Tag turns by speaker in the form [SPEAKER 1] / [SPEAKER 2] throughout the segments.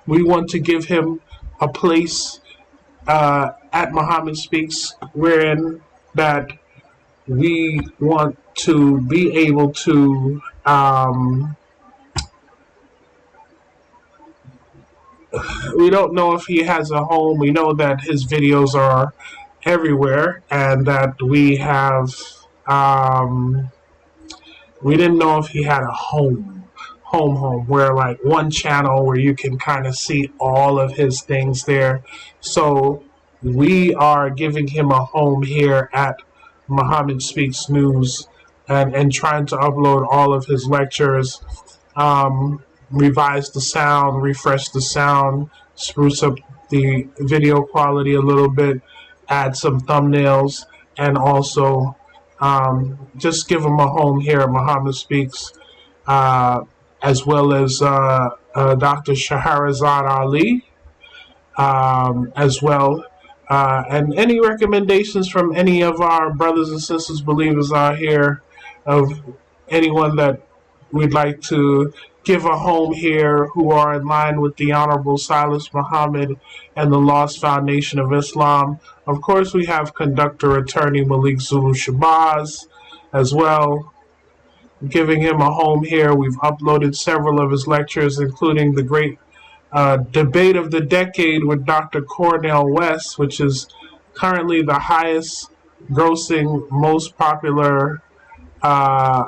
[SPEAKER 1] we want to give him a place at Muhammad Speaks, wherein that we want to be able to we don't know if he has a home. We know that his videos are everywhere, and that we didn't know if he had a home where like one channel where you can kind of see all of his things there. So we are giving him a home here at Muhammad Speaks News, and trying to upload all of his lectures, revise the sound, refresh the sound, spruce up the video quality a little bit, add some thumbnails, and also just give him a home here at Muhammad Speaks, as well as Dr. Shahrazad Ali, as well. And any recommendations from any of our brothers and sisters believers out here, of anyone that we'd like to give a home here, who are in line with the Honorable Silas Muhammad and the Lost Foundation of Islam. Of course, we have conductor attorney Malik Zulu Shabazz as well, giving him a home here. We've uploaded several of his lectures, including the great debate of the decade with Dr. Cornel West, which is currently the highest grossing, most popular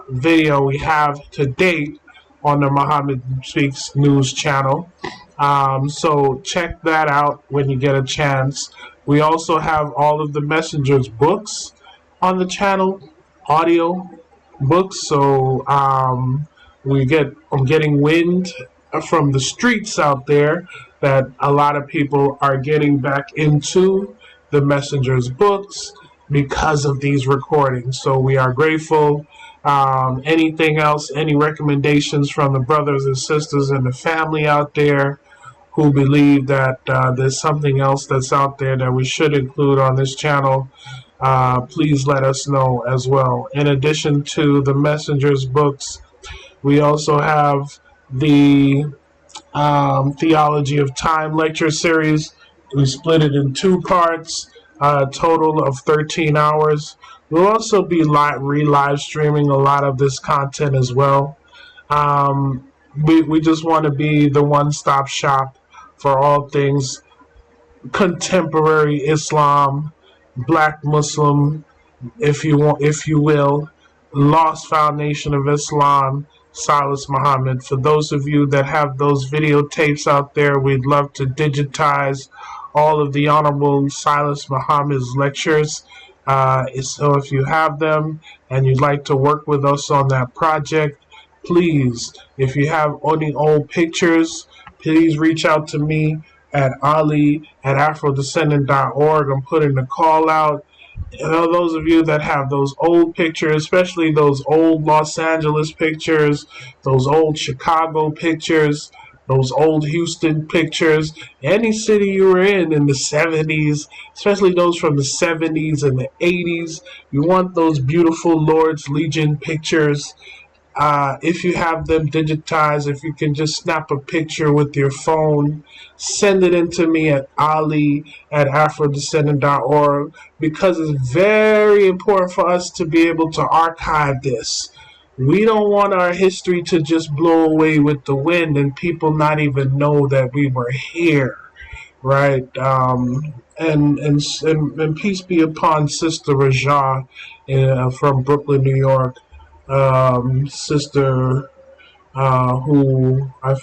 [SPEAKER 1] video we have to date on the Muhammad Speaks News channel. So check that out when you get a chance. We also have all of the Messenger's books on the channel, audio books. So I'm getting wind from the streets out there that a lot of people are getting back into the Messenger's books because of these recordings. So we are grateful. Anything else, any recommendations from the brothers and sisters and the family out there who believe that there's something else that's out there that we should include on this channel, please let us know as well. In addition to the Messenger's books, we also have the Theology of Time lecture series. We split it in 2 parts, a total of 13 hours. We'll also be live streaming a lot of this content as well. We just want to be the one-stop shop for all things contemporary Islam, Black Muslim, if you will, Lost Foundation of Islam, Silas Muhammad. For those of you that have those videotapes out there, we'd love to digitize all of the Honorable Silas Muhammad's lectures. So if you have them and you'd like to work with us on that project, please, if you have any old pictures, please reach out to me at ali@afrodescendant.org. I'm putting the call out. Those of you that have those old pictures, especially those old Los Angeles pictures, those old Chicago pictures, those old Houston pictures, any city you were in the 70s, especially those from the 70s and the 80s, you want those beautiful Lord's Legion pictures. If you have them digitized, if you can just snap a picture with your phone, send it in to me at ali@afrodescendant.org, because it's very important for us to be able to archive this. We don't want our history to just blow away with the wind and people not even know that we were here, right? And peace be upon Sister Raja from Brooklyn, New York. Sister who I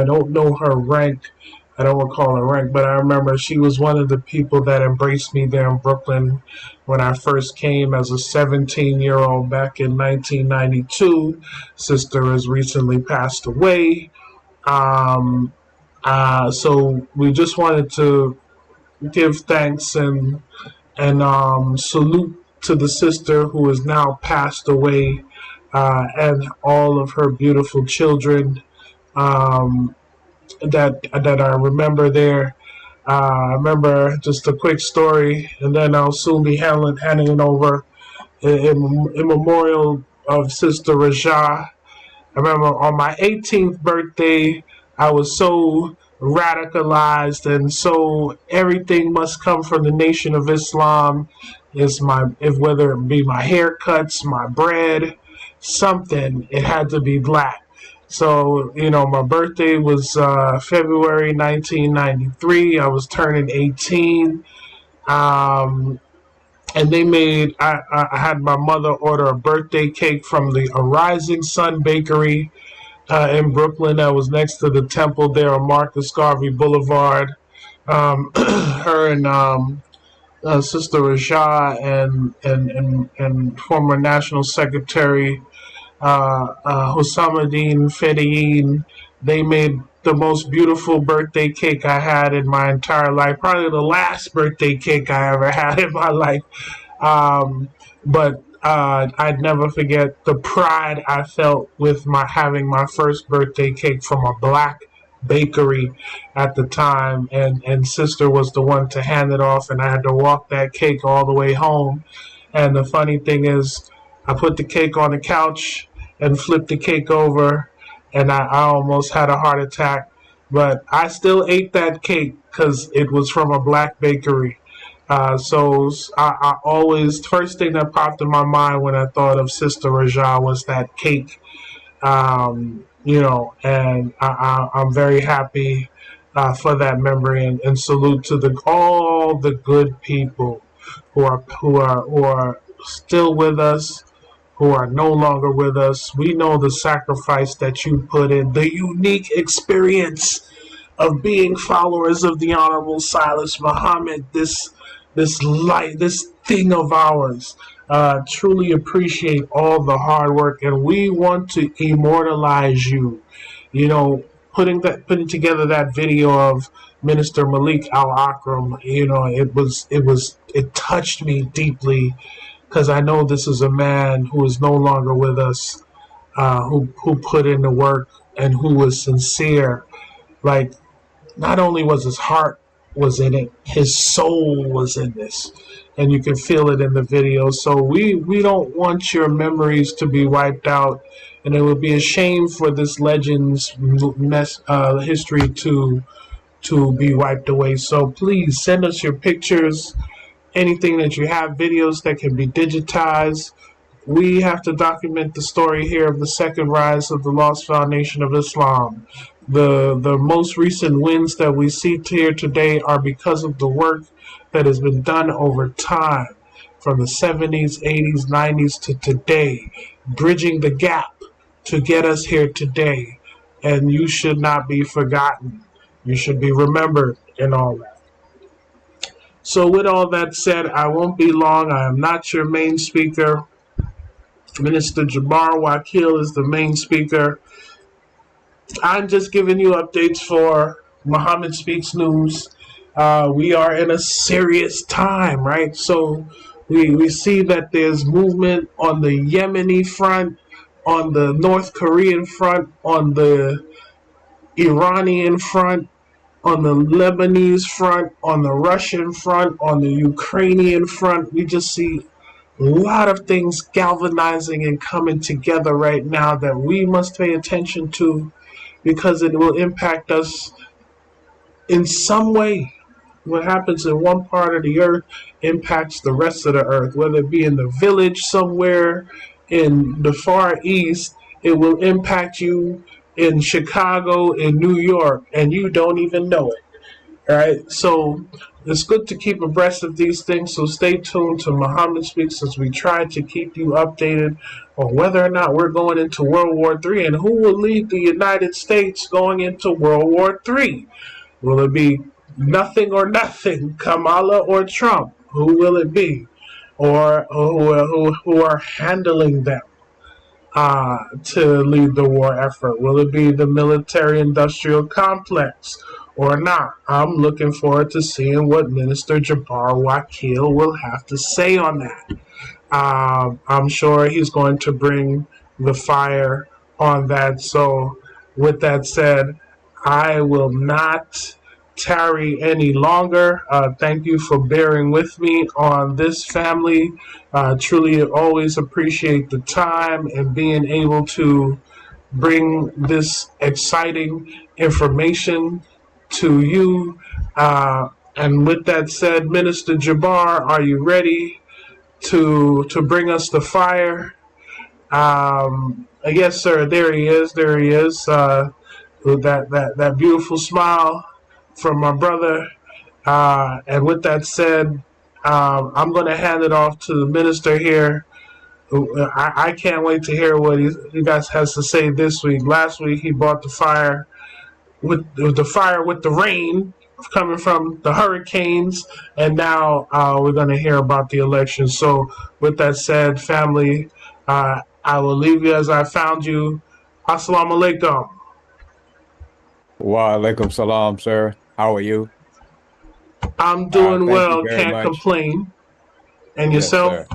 [SPEAKER 1] don't know her rank. I don't recall her rank, but I remember she was one of the people that embraced me there in Brooklyn when I first came as a 17-year-old back in 1992. Sister has recently passed away. So we just wanted to give thanks and salute to the sister who has now passed away, and all of her beautiful children that I remember there. I remember just a quick story, and then I'll soon be handing it over in memorial of Sister Raja. I remember on my 18th birthday, I was so radicalized, and so everything must come from the Nation of Islam. Is whether it be my haircuts, my bread, something, it had to be black. So, my birthday was February 1993. I was turning 18. Um, and I had my mother order a birthday cake from the Rising Sun Bakery in Brooklyn that was next to the temple there on Marcus Garvey Boulevard. Her and Sister Rajah and former National Secretary Hossamuddin Fedayeen, they made the most beautiful birthday cake I had in my entire life. Probably the last birthday cake I ever had in my life. But I'd never forget the pride I felt with having my first birthday cake from a black bakery at the time, and sister was the one to hand it off, and I had to walk that cake all the way home. And the funny thing is, I put the cake on the couch and flipped the cake over, and I almost had a heart attack, but I still ate that cake because it was from a black bakery. So I always, first thing that popped in my mind when I thought of Sister Rajah was that cake. And I'm very happy for that memory, and salute to all the good people who are still with us, who are no longer with us. We know the sacrifice that you put in, the unique experience of being followers of the Honorable Silas Muhammad, this light, this thing of ours. Truly appreciate all the hard work, and we want to immortalize you. Putting together that video of Minister Malik Al Akram, it touched me deeply, because I know this is a man who is no longer with us, who put in the work and who was sincere. Like, not only was his heart was in it, his soul was in this, and you can feel it in the video. So we don't want your memories to be wiped out, and it would be a shame for this legend's history to be wiped away. So please send us your pictures, anything that you have, videos that can be digitized. We have to document the story here of the second rise of the Lost Foundation of Islam. The most recent wins that we see here today are because of the work that has been done over time, from the 70s, 80s, 90s to today, bridging the gap to get us here today. And you should not be forgotten. You should be remembered in all that. So with all that said, I won't be long. I am not your main speaker. Minister Jabbar Wakil is the main speaker. I'm just giving you updates for Muhammad Speaks News. We are in a serious time, right? So we see that there's movement on the Yemeni front, on the North Korean front, on the Iranian front, on the Lebanese front, on the Russian front, on the Ukrainian front. We just see a lot of things galvanizing and coming together right now that we must pay attention to, because it will impact us in some way. What happens in one part of the earth impacts the rest of the earth, whether it be in the village somewhere in the Far East. It will impact you in Chicago, in New York, and you don't even know it. Right? So it's good to keep abreast of these things. So stay tuned to Muhammad Speaks as we try to keep you updated on whether or not we're going into World War III, and who will lead the United States going into World War III. Will it be nothing or nothing, Kamala or Trump? Who will it be? Or who are handling them to lead the war effort? Will it be the military-industrial complex or not? I'm looking forward to seeing what Minister Jabbar Wakil will have to say on that. I'm sure he's going to bring the fire on that. So with that said, I will not tarry any longer. Thank you for bearing with me on this, family. Truly always appreciate the time and being able to bring this exciting information to you. And with that said, Minister Jabbar, are you ready to bring us the fire? Yes, sir. There he is. There he is. With that beautiful smile from my brother. And with that said, I'm going to hand it off to the minister here. I can't wait to hear what he guys has to say this week. Last week he brought the fire with the fire with the rain coming from the hurricanes, and now we're going to hear about the election. So, with that said, family, I will leave you as I found you. Assalamu alaikum.
[SPEAKER 2] Wa alaikum salam, sir. How are you?
[SPEAKER 1] I'm doing
[SPEAKER 2] Thank you
[SPEAKER 1] well,
[SPEAKER 2] very
[SPEAKER 1] can't
[SPEAKER 2] much.
[SPEAKER 1] complain. And
[SPEAKER 2] Yes,
[SPEAKER 1] yourself?
[SPEAKER 2] sir.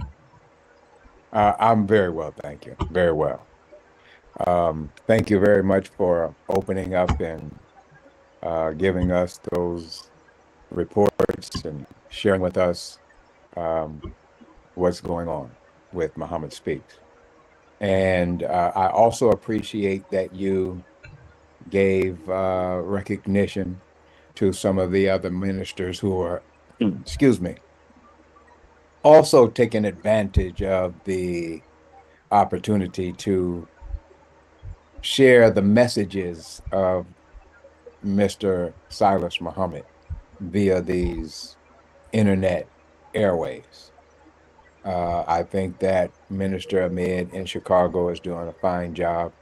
[SPEAKER 2] I'm very well, thank you. Very well. Thank you very much for opening up and giving us those reports and sharing with us um, what's going on with Muhammad Speaks. And I also appreciate that you gave recognition to some of the other ministers who are, excuse me, also taking advantage of the opportunity to share the messages of Mr. Silas Muhammad via these internet airways. I think that Minister Ahmed in Chicago is doing a fine job.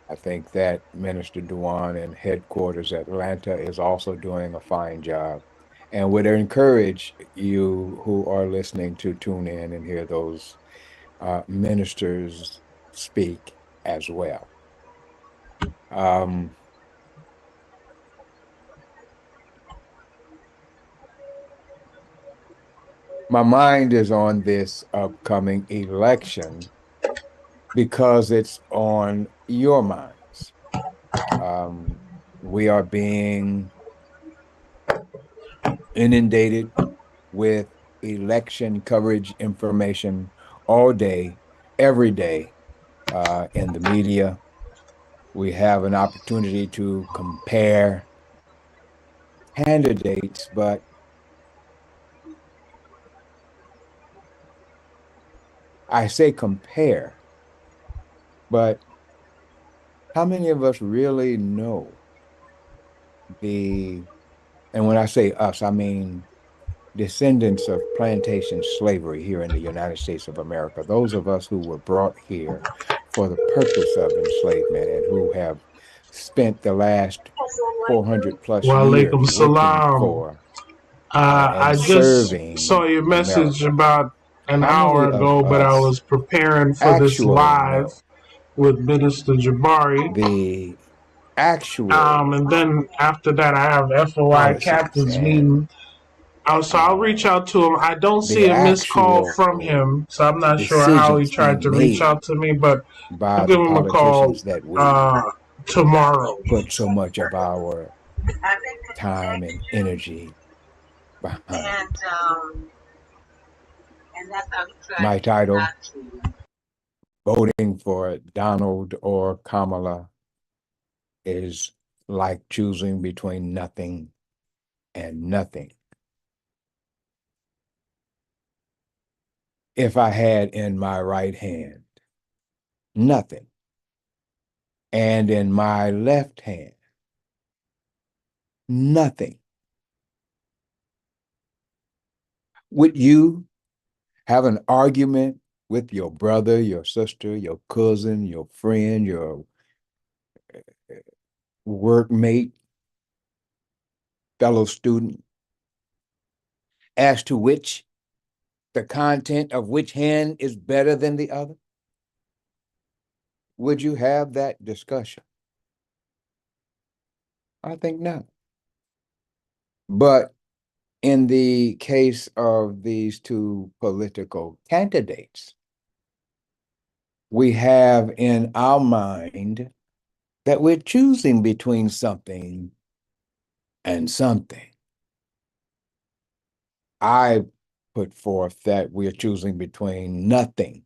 [SPEAKER 2] I think that Minister Dewan in headquarters Atlanta is also doing a fine job. And would encourage you who are listening to tune in and hear those ministers speak as well. Um, my mind is on this upcoming election because it's on your minds. Um, we are being inundated with election coverage information all day, every day in the media. We have an opportunity to compare candidates, but I say compare, but how many of us really know the, and when I say us, I mean descendants of plantation slavery here in the United States of America, those of us who were brought here for the purpose of enslavement and who have spent the last 400 plus
[SPEAKER 1] Wa alaikum
[SPEAKER 2] years working
[SPEAKER 1] salam.
[SPEAKER 2] for and
[SPEAKER 1] I just
[SPEAKER 2] serving
[SPEAKER 1] saw your message
[SPEAKER 2] America.
[SPEAKER 1] about an
[SPEAKER 2] How many
[SPEAKER 1] hour
[SPEAKER 2] of
[SPEAKER 1] ago, but I
[SPEAKER 2] us
[SPEAKER 1] was preparing for this
[SPEAKER 2] actually
[SPEAKER 1] live
[SPEAKER 2] know
[SPEAKER 1] with Minister Jabari.
[SPEAKER 2] the actual
[SPEAKER 1] And then after that, I have FOI
[SPEAKER 2] policies
[SPEAKER 1] captains
[SPEAKER 2] and
[SPEAKER 1] meeting. So I'll reach
[SPEAKER 2] uh,
[SPEAKER 1] out to him. I don't
[SPEAKER 2] the
[SPEAKER 1] see a missed call from
[SPEAKER 2] actual
[SPEAKER 1] him, so I'm not sure how he
[SPEAKER 2] decisions
[SPEAKER 1] tried
[SPEAKER 2] being
[SPEAKER 1] to reach out
[SPEAKER 2] made
[SPEAKER 1] to me, but I'll
[SPEAKER 2] by
[SPEAKER 1] give
[SPEAKER 2] the
[SPEAKER 1] him a call
[SPEAKER 2] politicians that we
[SPEAKER 1] tomorrow.
[SPEAKER 2] put so much of our time and energy behind. My title, voting for Donald or Kamala, is like choosing between nothing and nothing. If I had in my right hand nothing, and in my left hand nothing, would you have an argument with your brother, your sister, your cousin, your friend, your workmate, fellow student, as to which the content of which hand is better than the other? Would you have that discussion? I think not. But in the case of these two political candidates, we have in our mind that we're choosing between something and something. I put forth that we're choosing between nothing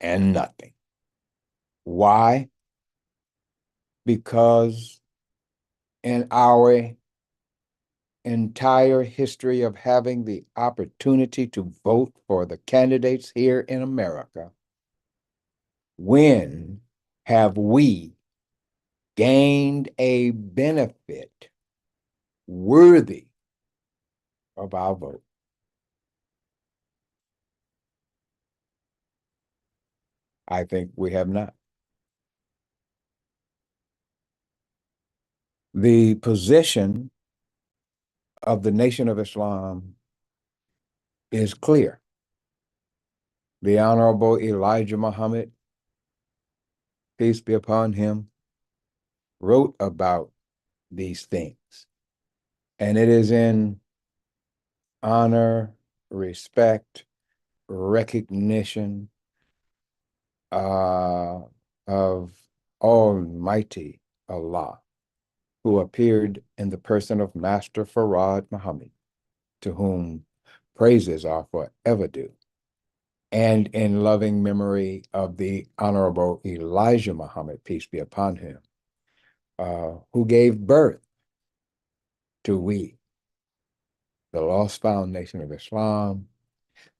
[SPEAKER 2] and nothing. Why? Because in our entire history of having the opportunity to vote for the candidates here in America, when have we gained a benefit worthy of our vote? I think we have not. The position of the Nation of Islam is clear. The Honorable Elijah Muhammad, peace be upon him, wrote about these things. And it is in honor, respect, recognition of Almighty Allah, who appeared in the person of Master Farad Muhammad, to whom praises are forever due, and in loving memory of the Honorable Elijah Muhammad, peace be upon him, who gave birth to we, the lost found nation of Islam,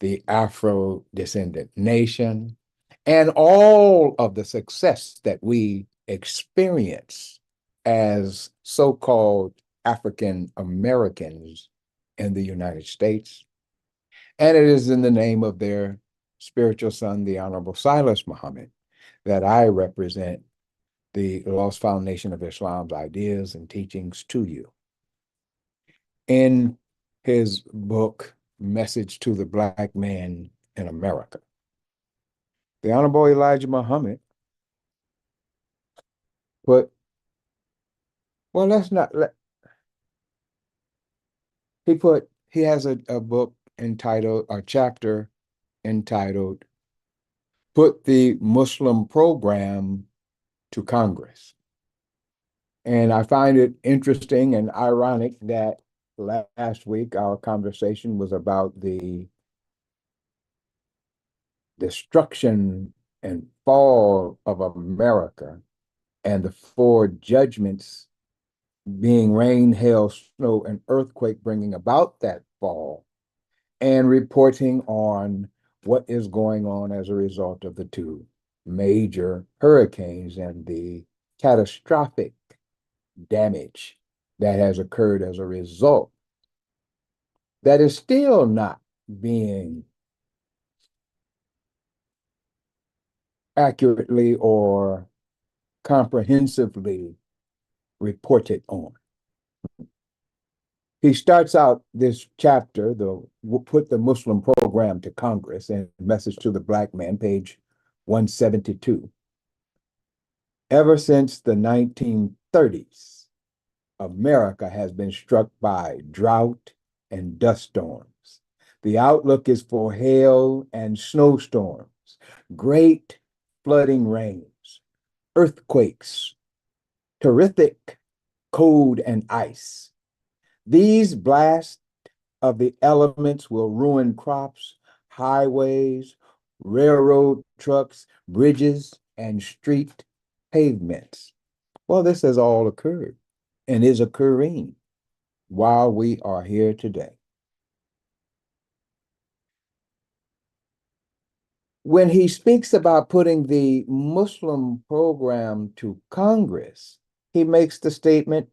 [SPEAKER 2] the Afro-descendant nation, and all of the success that we experience as so-called African Americans in the United States. And it is in the name of their spiritual son, the Honorable Silas Muhammad, that I represent the Lost Foundation of Islam's ideas and teachings to you. In his book, Message to the Black Man in America, the Honorable Elijah Muhammad put, well, let's not, he has a book entitled, a chapter entitled, Put the Muslim Program to Congress. And I find it interesting and ironic that last week our conversation was about the destruction and fall of America and the four judgments being rain, hail, snow, and earthquake bringing about that fall, and reporting on what is going on as a result of the two major hurricanes and the catastrophic damage that has occurred as a result, that is still not being accurately or comprehensively reported on. He starts out this chapter, the Put the Muslim Program to Congress, and Message to the Black Man, page 172. Ever since the 1930s, America has been struck by drought and dust storms. The outlook is for hail and snowstorms, great flooding rains, earthquakes, terrific cold and ice. These blasts of the elements will ruin crops, highways, railroad trucks, bridges, and street pavements. Well, this has all occurred and is occurring while we are here today. When he speaks about putting the Muslim program to Congress, he makes the statement,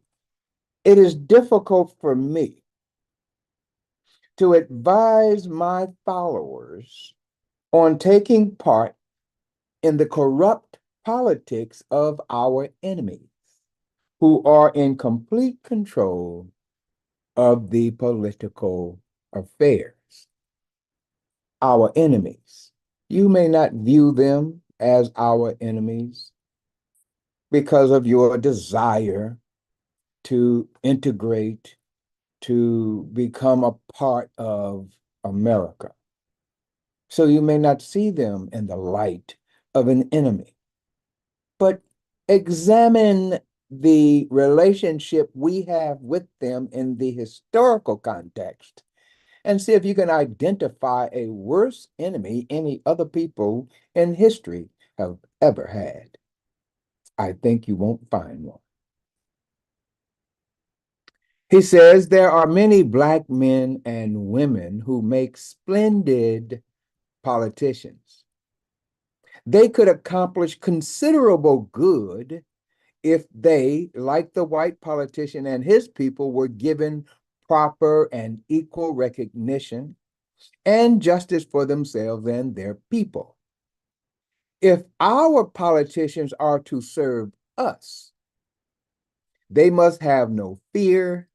[SPEAKER 2] "It is difficult for me to advise my followers on taking part in the corrupt politics of our enemies, who are in complete control of the political affairs." Our enemies. You may not view them as our enemies because of your desire to integrate, to become a part of America. So you may not see them in the light of an enemy. But examine the relationship we have with them in the historical context and see if you can identify a worse enemy any other people in history have ever had. I think you won't find one. He says there are many Black men and women who make splendid politicians. They could accomplish considerable good if they, like the white politician and his people, were given proper and equal recognition and justice for themselves and their people. If our politicians are to serve us, they must have no fear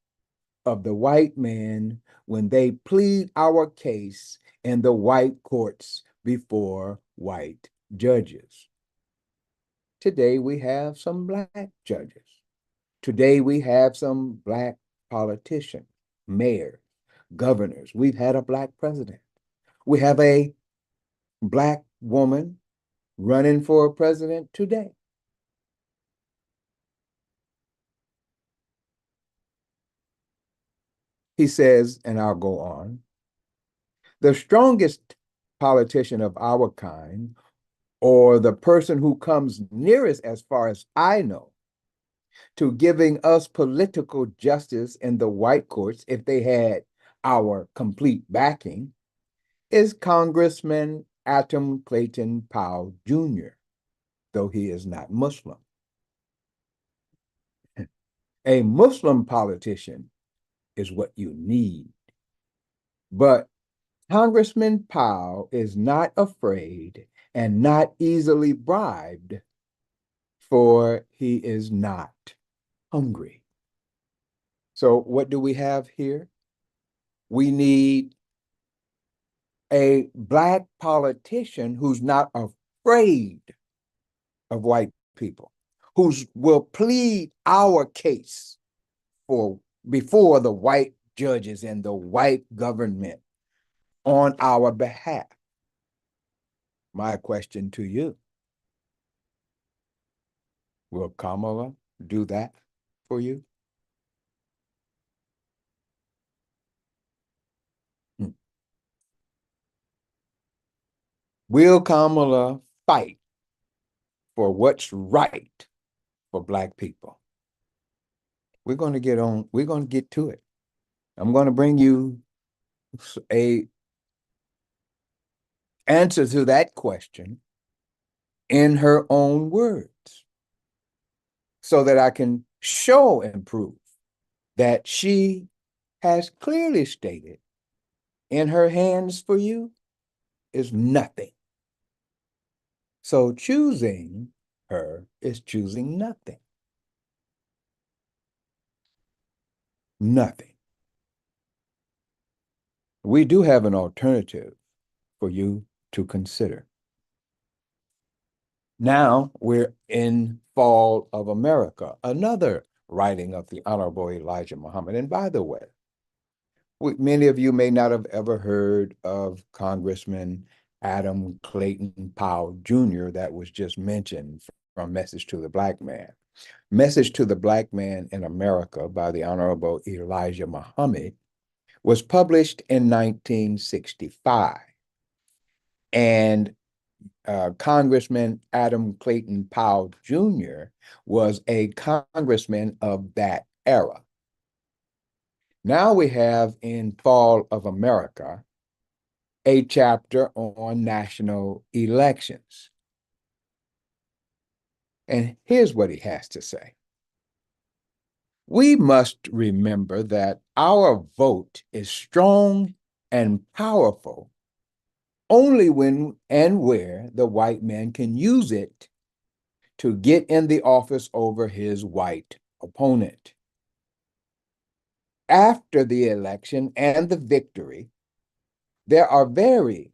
[SPEAKER 2] of the white man when they plead our case in the white courts before white judges. Today we have some Black judges. Today we have some Black politicians, mayors, governors. We've had a Black president. We have a Black woman running for president today. He says, and I'll go on, the strongest politician of our kind, or the person who comes nearest, as far as I know, to giving us political justice in the white courts, if they had our complete backing, is Congressman Atom Clayton Powell Jr., though he is not Muslim. A Muslim politician is what you need. But Congressman Powell is not afraid and not easily bribed, for he is not hungry. So, what do we have here? We need a Black politician who's not afraid of white people, who will plead our case for before the white judges and the white government on our behalf. My question to you, will Kamala do that for you? Will Kamala fight for what's right for Black people? We're going to get to it. I'm going to bring you a answer to that question in her own words so that I can show and prove that she has clearly stated in her hands for you is nothing. So choosing her is choosing nothing. Nothing. We do have an alternative for you to consider. Now we're in Fall of America, another writing of the Honorable Elijah Muhammad. And by the way, many of you may not have ever heard of Congressman Adam Clayton Powell Jr. that was just mentioned from Message to the Black Man. Message to the Black Man in America by the Honorable Elijah Muhammad was published in 1965. And Congressman Adam Clayton Powell Jr. was a congressman of that era. Now we have in Fall of America a chapter on national elections. And here's what he has to say. We must remember that our vote is strong and powerful only when and where the white man can use it to get in the office over his white opponent. After the election and the victory, there are very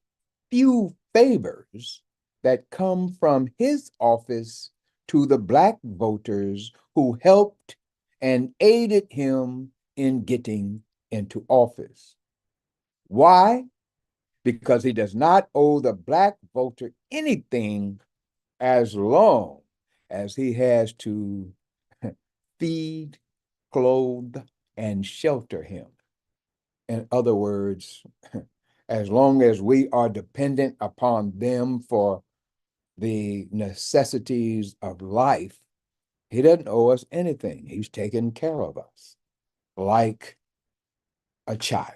[SPEAKER 2] few favors that come from his office to the Black voters who helped and aided him in getting into office. Why? Because he does not owe the Black voter anything as long as he has to feed, clothe, and shelter him. In other words, as long as we are dependent upon them for the necessities of life, he doesn't owe us anything. He's taken care of us. like a child.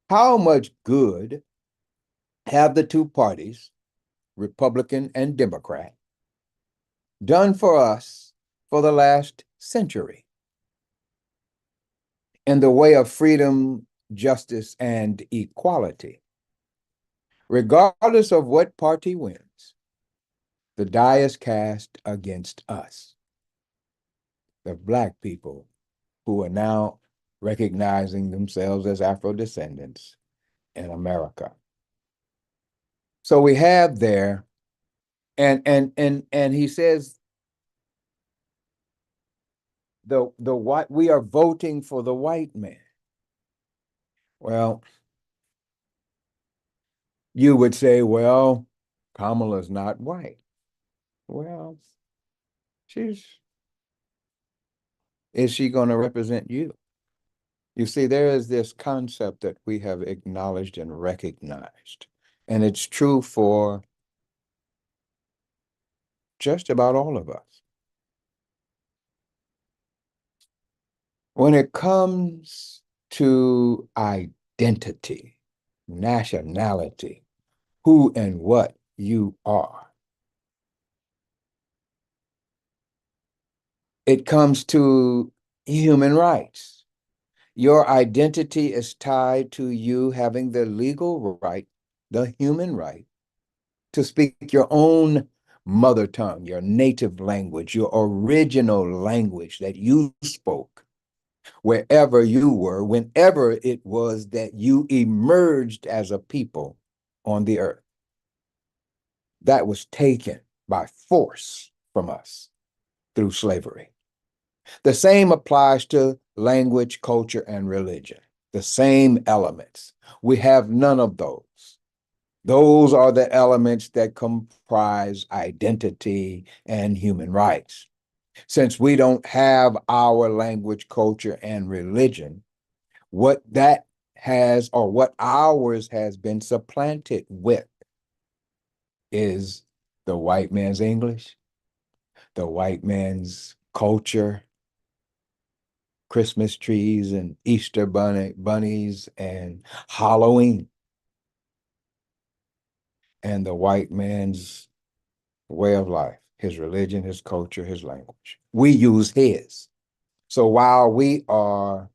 [SPEAKER 2] How much good have the two parties, Republican and Democrat, done for us for the last century in the way of freedom, justice, and equality? Regardless of what party wins, the die is cast against us, the Black people who are now recognizing themselves as Afro descendants in America. So we have there, and he says the white, we are voting for the white man. Well, you would say, well, Kamala's not white. Well, is she going to represent you? You see, there is this concept that we have acknowledged and recognized, and it's true for just about all of us. When it comes to identity, nationality, who and what you are, it comes to human rights. Your identity is tied to you having the legal right, the human right, to speak your own mother tongue, your native language, your original language that you spoke, wherever you were, whenever it was that you emerged as a people on the earth. That was taken by force from us through slavery. The same applies to language, culture, and religion. The same elements. We have none of those. Those are the elements that comprise identity and human rights. Since we don't have our language, culture, and religion, what that has, or what ours has been supplanted with, is the white man's English, the white man's culture, Christmas trees and Easter bunnies and Halloween, and the white man's way of life, his religion, his culture, his language. We use his. So while we are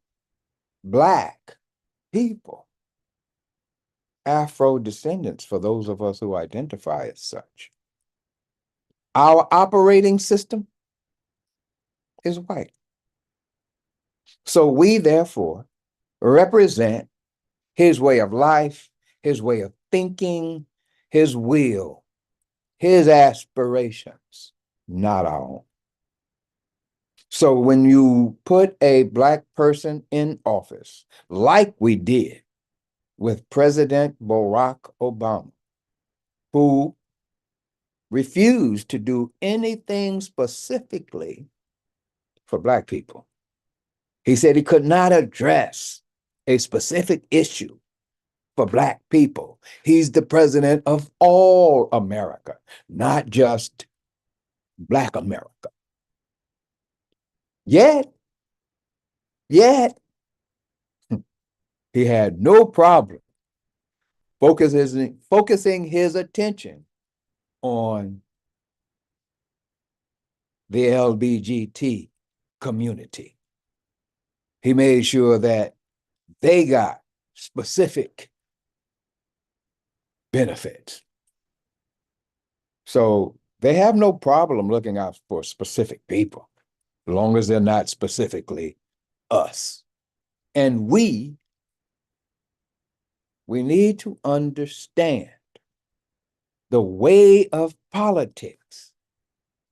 [SPEAKER 2] Black people, Afro descendants, for those of us who identify as such, our operating system is white. So we therefore represent his way of life, his way of thinking, his will, his aspirations, not our own. So when you put a Black person in office, like we did with President Barack Obama, who refused to do anything specifically for Black people. He said he could not address a specific issue for Black people. He's the president of all America, not just Black America. Yet, he had no problem focusing his attention on the LGBT community. He made sure that they got specific benefits. So they have no problem looking out for specific people, as long as they're not specifically us. And we need to understand the way of politics.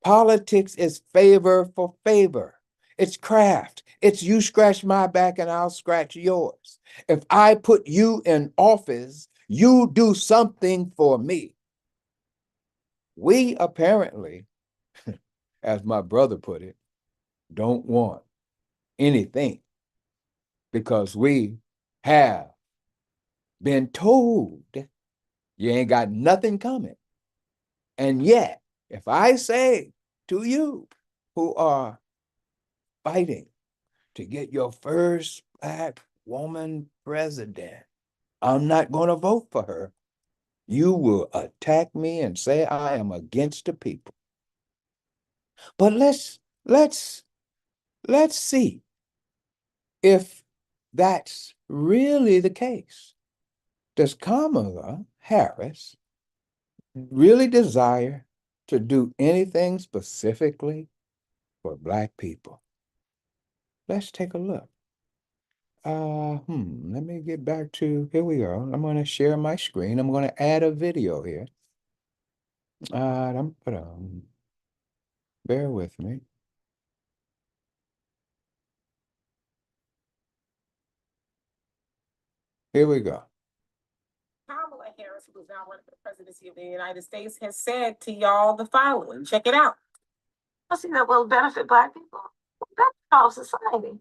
[SPEAKER 2] Politics is favor for favor. It's craft. It's you scratch my back and I'll scratch yours. If I put you in office, you do something for me. We apparently, as my brother put it, don't want anything because we have been told you ain't got nothing coming. And yet, if I say to you who are fighting to get your first Black woman president. I'm not going to vote for her. You will attack me and say I am against the people. But let's see if that's really the case. Does Kamala Harris really desire to do anything specifically for Black people? Let's take a look. Let me get back to, here we go. I'm going to share my screen. I'm going to add a video here. Bear with me. Here we go.
[SPEAKER 3] Kamala Harris, who is now running for the presidency of the United States, has said to y'all the following. Check it out. Something that will benefit Black people, benefit all society.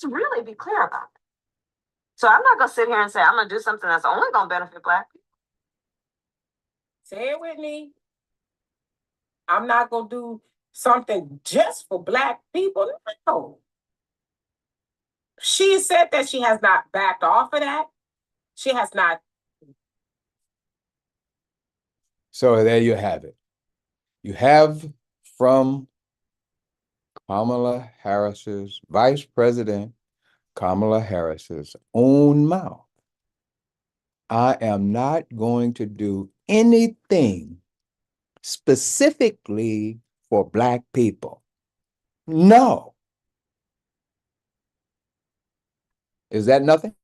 [SPEAKER 3] To really be clear about it. So I'm not going to sit here and say I'm going to do something that's only going to benefit Black people. Say it with me. I'm not going to do something just for Black people. No. She said that she has not backed off of that. She has not.
[SPEAKER 2] So there you have it. You have from Kamala Harris's, Vice President Kamala Harris's own mouth, I am not going to do anything specifically for Black people. No. Is that nothing?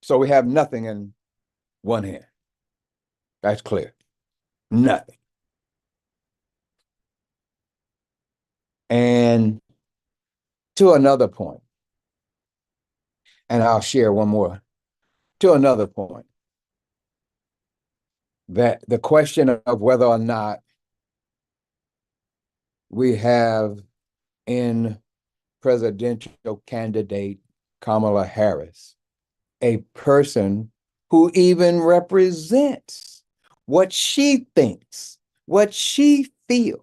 [SPEAKER 2] So we have nothing in one hand. That's clear. Nothing. And to another point, and I'll share one more, to another point, that the question of whether or not we have in presidential candidate Kamala Harris a person who even represents what she thinks, what she feels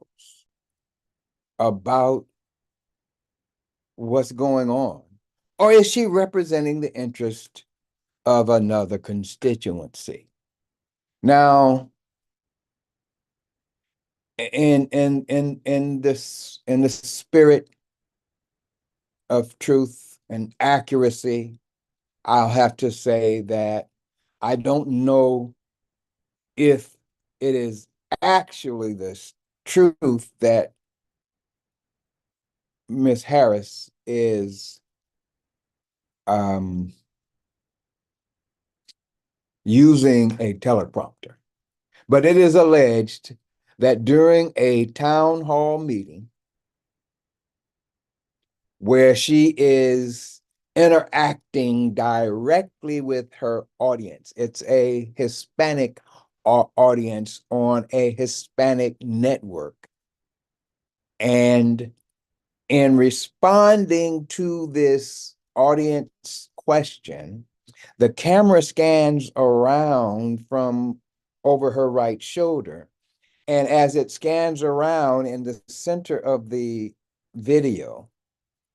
[SPEAKER 2] about what's going on? Or is she representing the interest of another constituency? Now, in the spirit of truth and accuracy, I'll have to say that I don't know if it is actually the truth that Miss Harris is using a teleprompter. But it is alleged that during a town hall meeting where she is interacting directly with her audience, it's a Hispanic audience on a Hispanic network. And in responding to this audience question, the camera scans around from over her right shoulder. And as it scans around in the center of the video,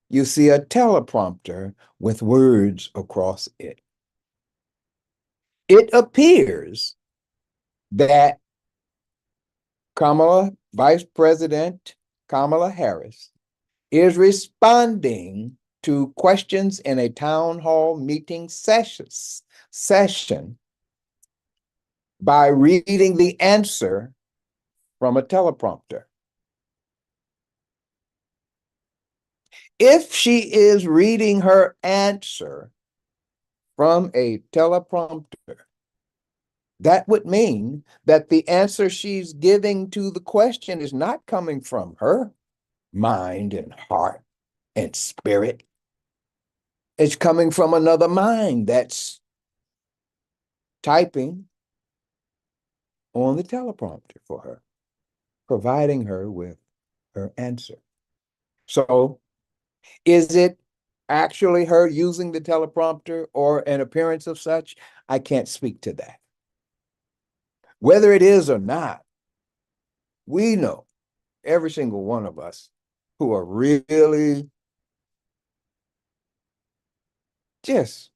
[SPEAKER 2] you see a teleprompter with words across it. It appears that Vice President Kamala Harris is responding to questions in a town hall meeting session by reading the answer from a teleprompter. If she is reading her answer from a teleprompter, that would mean that the answer she's giving to the question is not coming from her mind and heart and spirit. It's coming from another mind that's typing on the teleprompter for her, providing her with her answer. So is it actually her using the teleprompter or an appearance of such? I can't speak to that. Whether it is or not, we know every single one of us who are really just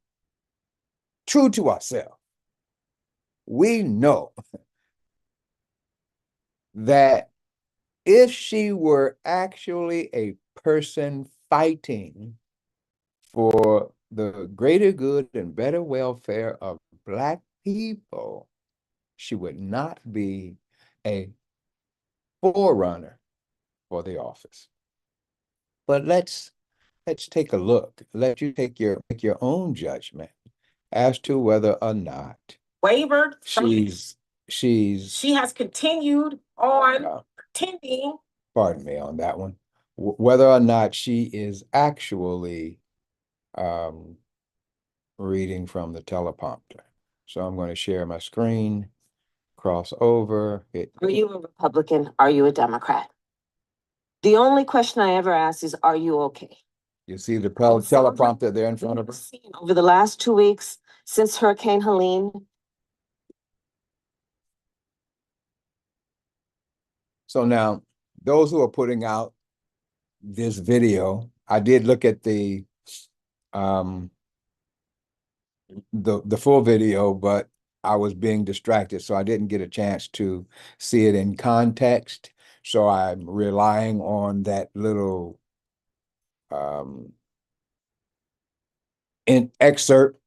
[SPEAKER 2] true to ourselves, we know that if she were actually a person fighting for the greater good and better welfare of Black people, she would not be a forerunner for the office. But let's take a look. Let you take your own judgment as to whether or not
[SPEAKER 3] Wavered.
[SPEAKER 2] She
[SPEAKER 3] has continued on pretending.
[SPEAKER 2] Pardon me on that one. Whether or not she is actually reading from the teleprompter. So I'm going to share my screen, cross over.
[SPEAKER 3] Are you a Republican? Are you a Democrat? The only question I ever ask is, are you okay?
[SPEAKER 2] You see the teleprompter there in front of her?
[SPEAKER 3] Over the last 2 weeks since Hurricane Helene.
[SPEAKER 2] So now, those who are putting out this video, I did look at the full video, but I was being distracted, so I didn't get a chance to see it in context. So I'm relying on that little an excerpt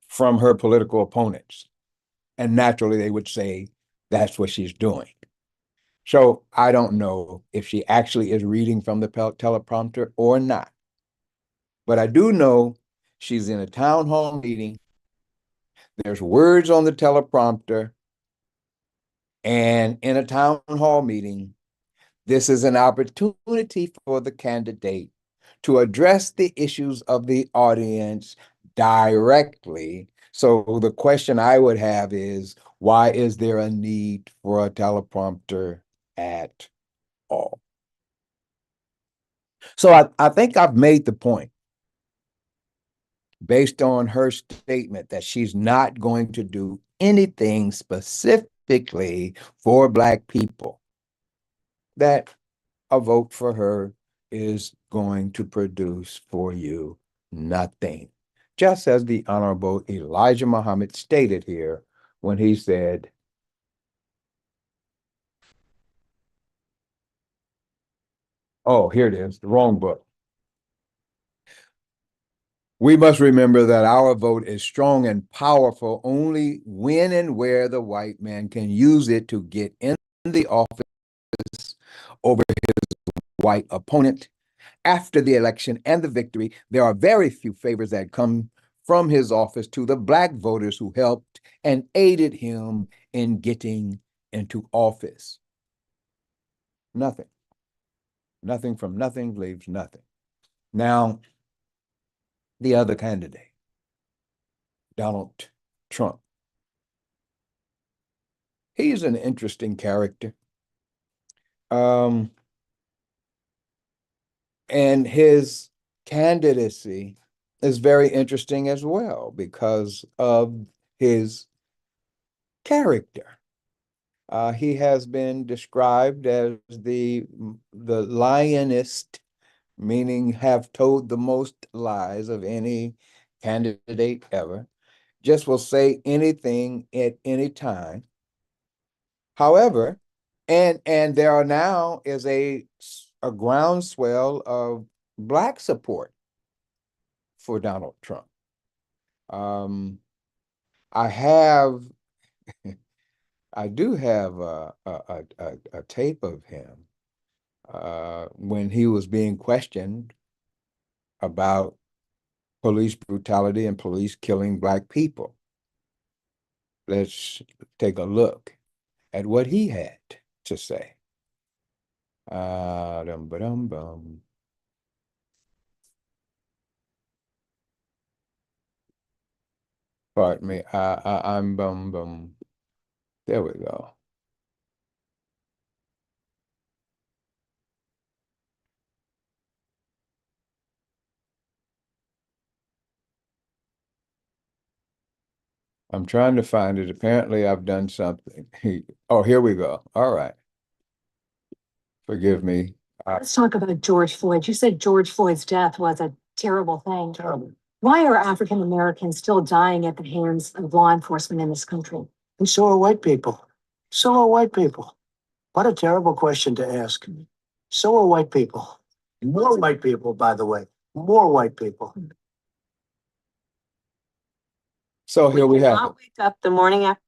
[SPEAKER 2] from her political opponents. And naturally, they would say that's what she's doing. So I don't know if she actually is reading from the teleprompter or not. But I do know she's in a town hall meeting. There's words on the teleprompter. And in a town hall meeting, this is an opportunity for the candidate to address the issues of the audience directly. So the question I would have is, why is there a need for a teleprompter at all? So I think I've made the point based on her statement that she's not going to do anything specifically for Black people, that a vote for her is going to produce for you nothing. Just as the Honorable Elijah Muhammad stated here when he said, oh, here it is, the wrong book. We must remember that our vote is strong and powerful only when and where the white man can use it to get in the office over his white opponent. After the election and the victory, there are very few favors that come from his office to the Black voters who helped and aided him in getting into office. Nothing. Nothing from nothing leaves nothing. Now, the other candidate, Donald Trump. He's an interesting character. And his candidacy is very interesting as well because of his character. He has been described as the lionist, meaning have told the most lies of any candidate ever. Just will say anything at any time. However, and there are now is a groundswell of Black support for Donald Trump. I do have a tape of him when he was being questioned about police brutality and police killing Black people. Let's take a look at what he had to say. Dum-ba-dum-bum. Pardon me. I'm bum. There we go. I'm trying to find it. Apparently, I've done something. Oh, here we go. All right. Forgive me.
[SPEAKER 4] Let's talk about George Floyd. You said George Floyd's death was a terrible thing.
[SPEAKER 5] Terrible.
[SPEAKER 4] Why are African Americans still dying at the hands of law enforcement in this country?
[SPEAKER 5] And so are white people. So are white people. What a terrible question to ask. So are white people. More white people, by the way. More white people.
[SPEAKER 2] So here we have it.
[SPEAKER 3] Wake up the morning after.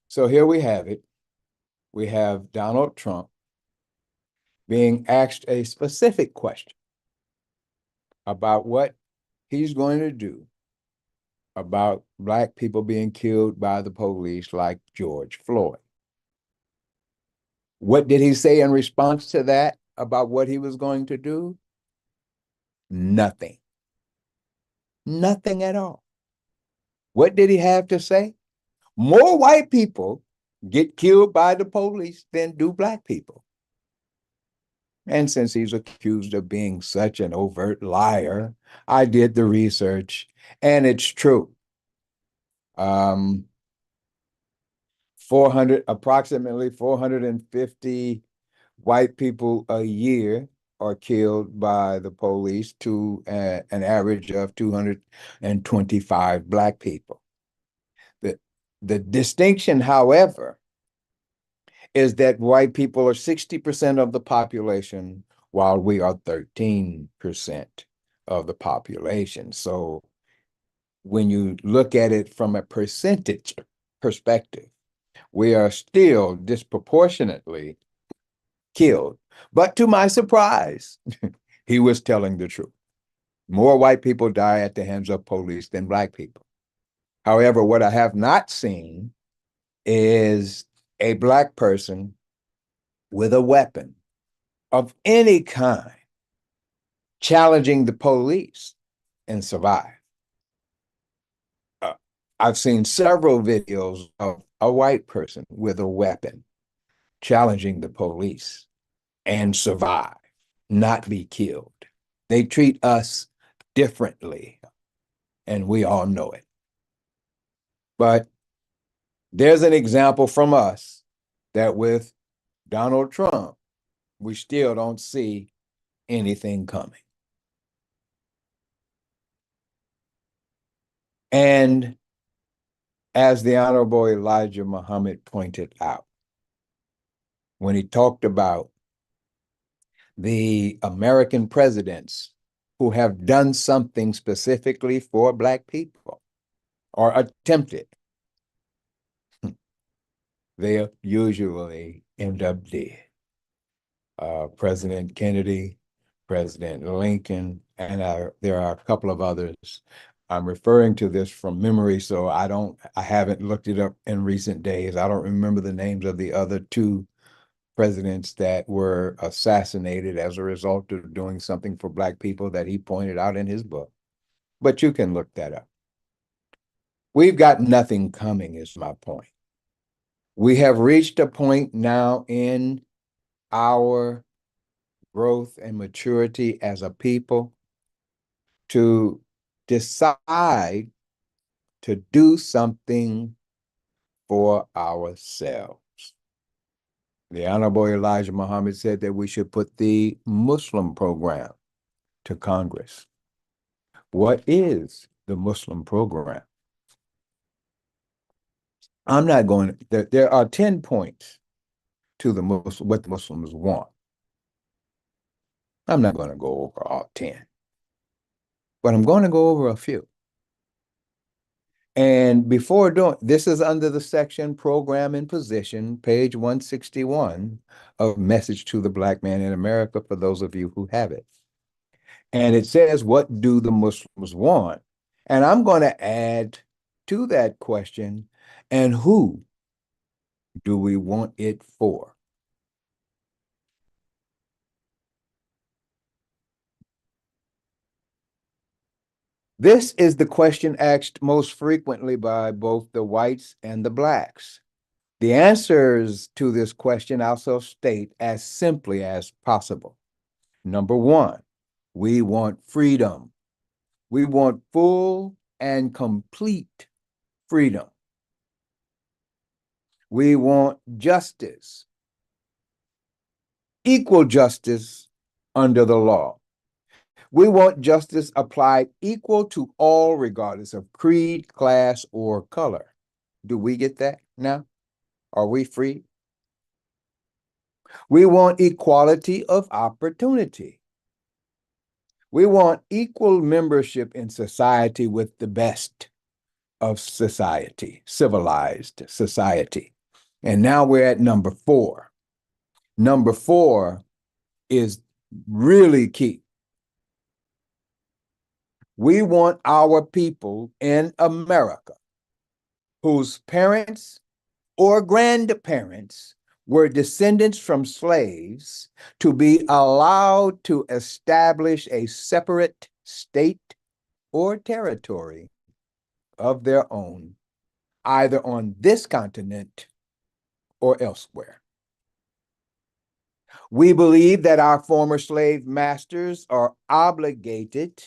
[SPEAKER 2] So here we have it. We have Donald Trump being asked a specific question about what he's going to do about Black people being killed by the police like George Floyd. What did he say in response to that about what he was going to do? Nothing. Nothing at all. What did he have to say? More white people get killed by the police than do Black people. And since he's accused of being such an overt liar, I did the research, and it's true. 400, approximately 450 white people a year are killed by the police to an average of 225 Black people. The distinction, however, is that white people are 60% of the population, while we are 13% of the population. So when you look at it from a percentage perspective, we are still disproportionately killed. But to my surprise, he was telling the truth. More white people die at the hands of police than Black people. However, what I have not seen is a Black person with a weapon of any kind challenging the police and survive. I've seen several videos of a white person with a weapon challenging the police and survive, not be killed. They treat us differently, and we all know it. But there's an example from us that with Donald Trump, we still don't see anything coming. And as the Honorable Elijah Muhammad pointed out, when he talked about the American presidents who have done something specifically for Black people or attempted, they usually end up dead. President Kennedy, President Lincoln, and there are a couple of others. I'm referring to this from memory, so I haven't looked it up in recent days. I don't remember the names of the other two presidents that were assassinated as a result of doing something for Black people that he pointed out in his book. But you can look that up. We've got nothing coming, is my point. We have reached a point now in our growth and maturity as a people to decide to do something for ourselves. The Honorable Elijah Muhammad said that we should put the Muslim program to Congress. What is the Muslim program? I'm not going to, there are 10 points to the Muslim, what the Muslims want. I'm not going to go over all 10, but I'm going to go over a few. And before doing, this is under the section Program and Position, page 161 of Message to the Black Man in America, for those of you who have it. And it says, what do the Muslims want? And I'm going to add to that question, and who do we want it for? This is the question asked most frequently by both the whites and the Blacks. The answers to this question also state as simply as possible. Number one, we want freedom. We want full and complete freedom. We want justice. equal justice under the law. We want justice applied equal to all, regardless of creed, class, or color. Do we get that now? Are we free? We want equality of opportunity. We want equal membership in society with the best of society, civilized society. And now we're at number 4. Number 4 is really key. We want our people in America whose parents or grandparents were descendants from slaves to be allowed to establish a separate state or territory of their own, either on this continent or elsewhere. We believe that our former slave masters are obligated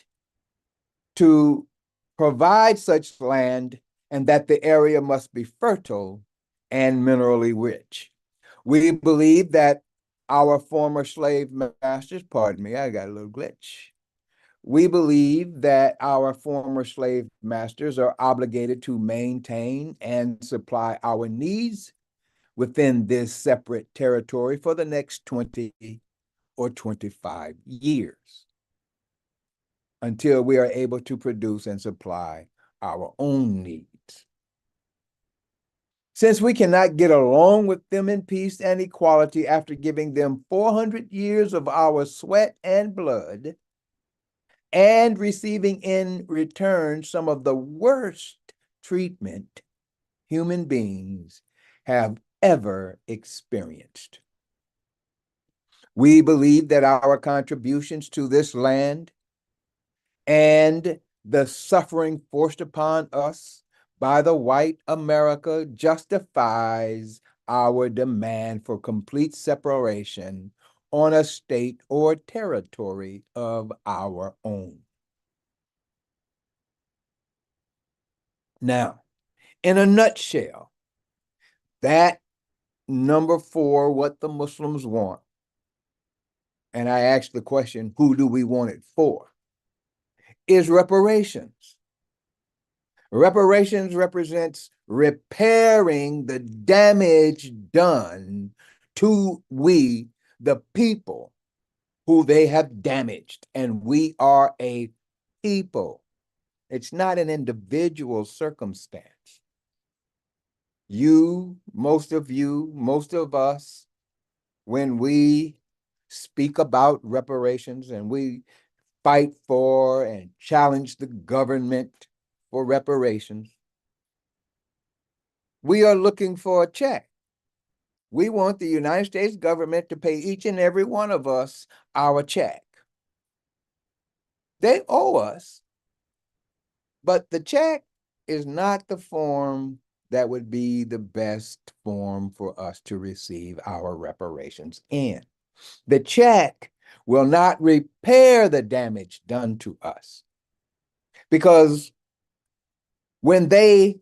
[SPEAKER 2] to provide such land and that the area must be fertile and minerally rich. We believe that our former slave masters, pardon me, I got a little glitch. We believe that our former slave masters are obligated to maintain and supply our needs within this separate territory for the next 20 or 25 years until we are able to produce and supply our own needs. Since we cannot get along with them in peace and equality after giving them 400 years of our sweat and blood and receiving in return some of the worst treatment human beings have ever experienced. We believe that our contributions to this land and the suffering forced upon us by the white America justifies our demand for complete separation on a state or territory of our own. Now, in a nutshell, that number 4, what the Muslims want, and I asked the question, who do we want it for, is reparations. Reparations represents repairing the damage done to we, the people who they have damaged. And we are a people. It's not an individual circumstance. You, most of us, when we speak about reparations and we fight for and challenge the government for reparations, we are looking for a check. We want the United States government to pay each and every one of us our check. They owe us, but the check is not the form that would be the best form for us to receive our reparations in. The check will not repair the damage done to us, because when they,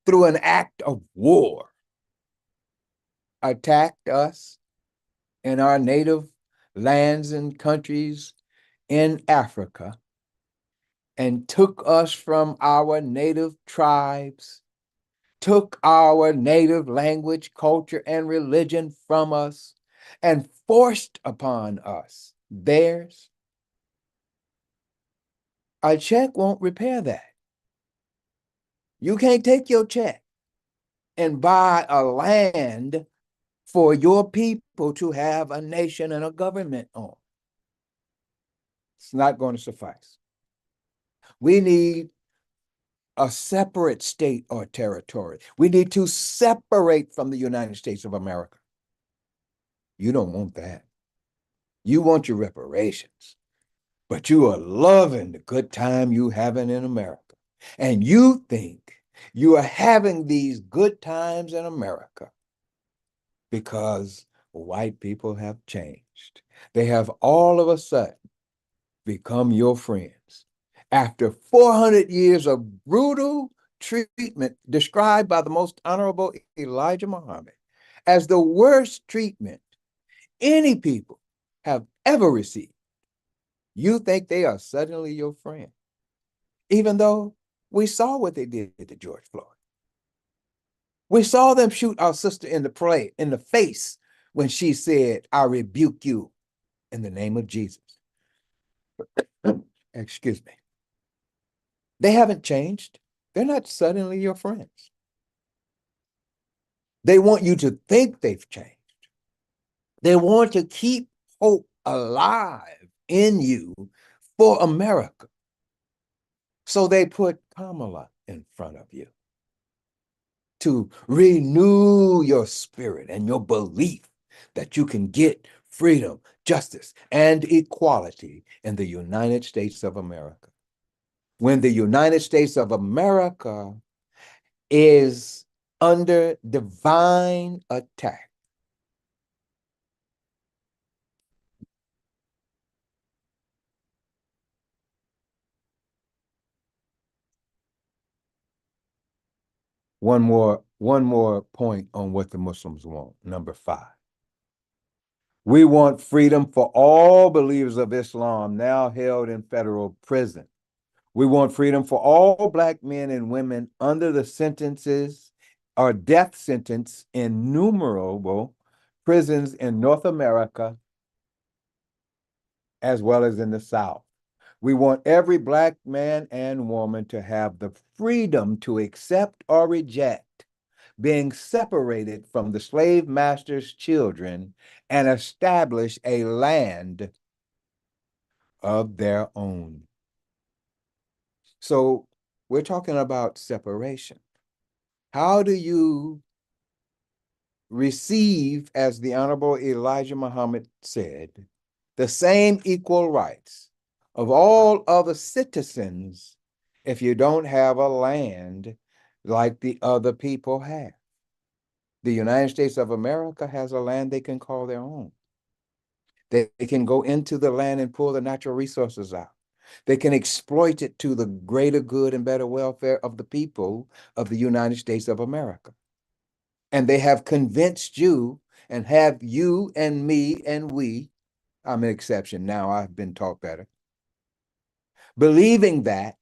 [SPEAKER 2] through an act of war, attacked us in our native lands and countries in Africa and took us from our native tribes, took our native language, culture, and religion from us, and forced upon us theirs, a check won't repair that. You can't take your check and buy a land for your people to have a nation and a government on. It's not going to suffice. We need a separate state or territory. We need to separate from the United States of America. You don't want that. You want your reparations, but you are loving the good time you having in America. And you think you are having these good times in America because white people have changed. They have all of a sudden become your friends. After 400 years of brutal treatment described by the most honorable Elijah Muhammad as the worst treatment any people have ever received, you think they are suddenly your friend, even though we saw what they did to George Floyd. We saw them shoot our sister in the face when she said, "I rebuke you in the name of Jesus." Excuse me. They haven't changed. They're not suddenly your friends. They want you to think they've changed. They want to keep hope alive in you for America. So they put Kamala in front of you to renew your spirit and your belief that you can get freedom, justice, and equality in the United States of America. When the United States of America is under divine attack. One more point on what the Muslims want. Number 5. We want freedom for all believers of Islam now held in federal prison. We want freedom for all Black men and women under the sentences or death sentence in innumerable prisons in North America as well as in the South. We want every Black man and woman to have the freedom to accept or reject being separated from the slave master's children and establish a land of their own. So we're talking about separation. How do you receive, as the Honorable Elijah Muhammad said, the same equal rights of all other citizens if you don't have a land like the other people have? The United States of America has a land they can call their own. They can go into the land and pull the natural resources out. They can exploit it to the greater good and better welfare of the people of the United States of America. And they have convinced you and have you and me and we, I'm an exception now, I've been taught better, believing that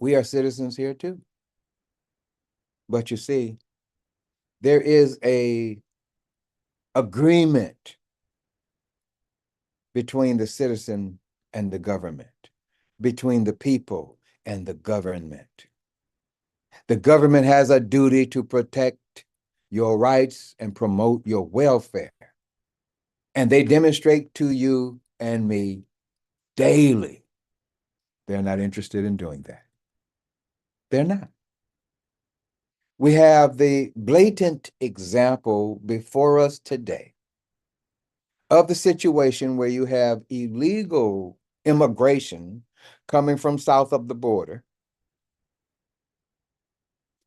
[SPEAKER 2] we are citizens here too. But you see, there is a agreement between the citizen and the government, between the people and the government. The government has a duty to protect your rights and promote your welfare. And they demonstrate to you and me daily they're not interested in doing that. They're not. We have the blatant example before us today of the situation where you have illegal immigration coming from south of the border,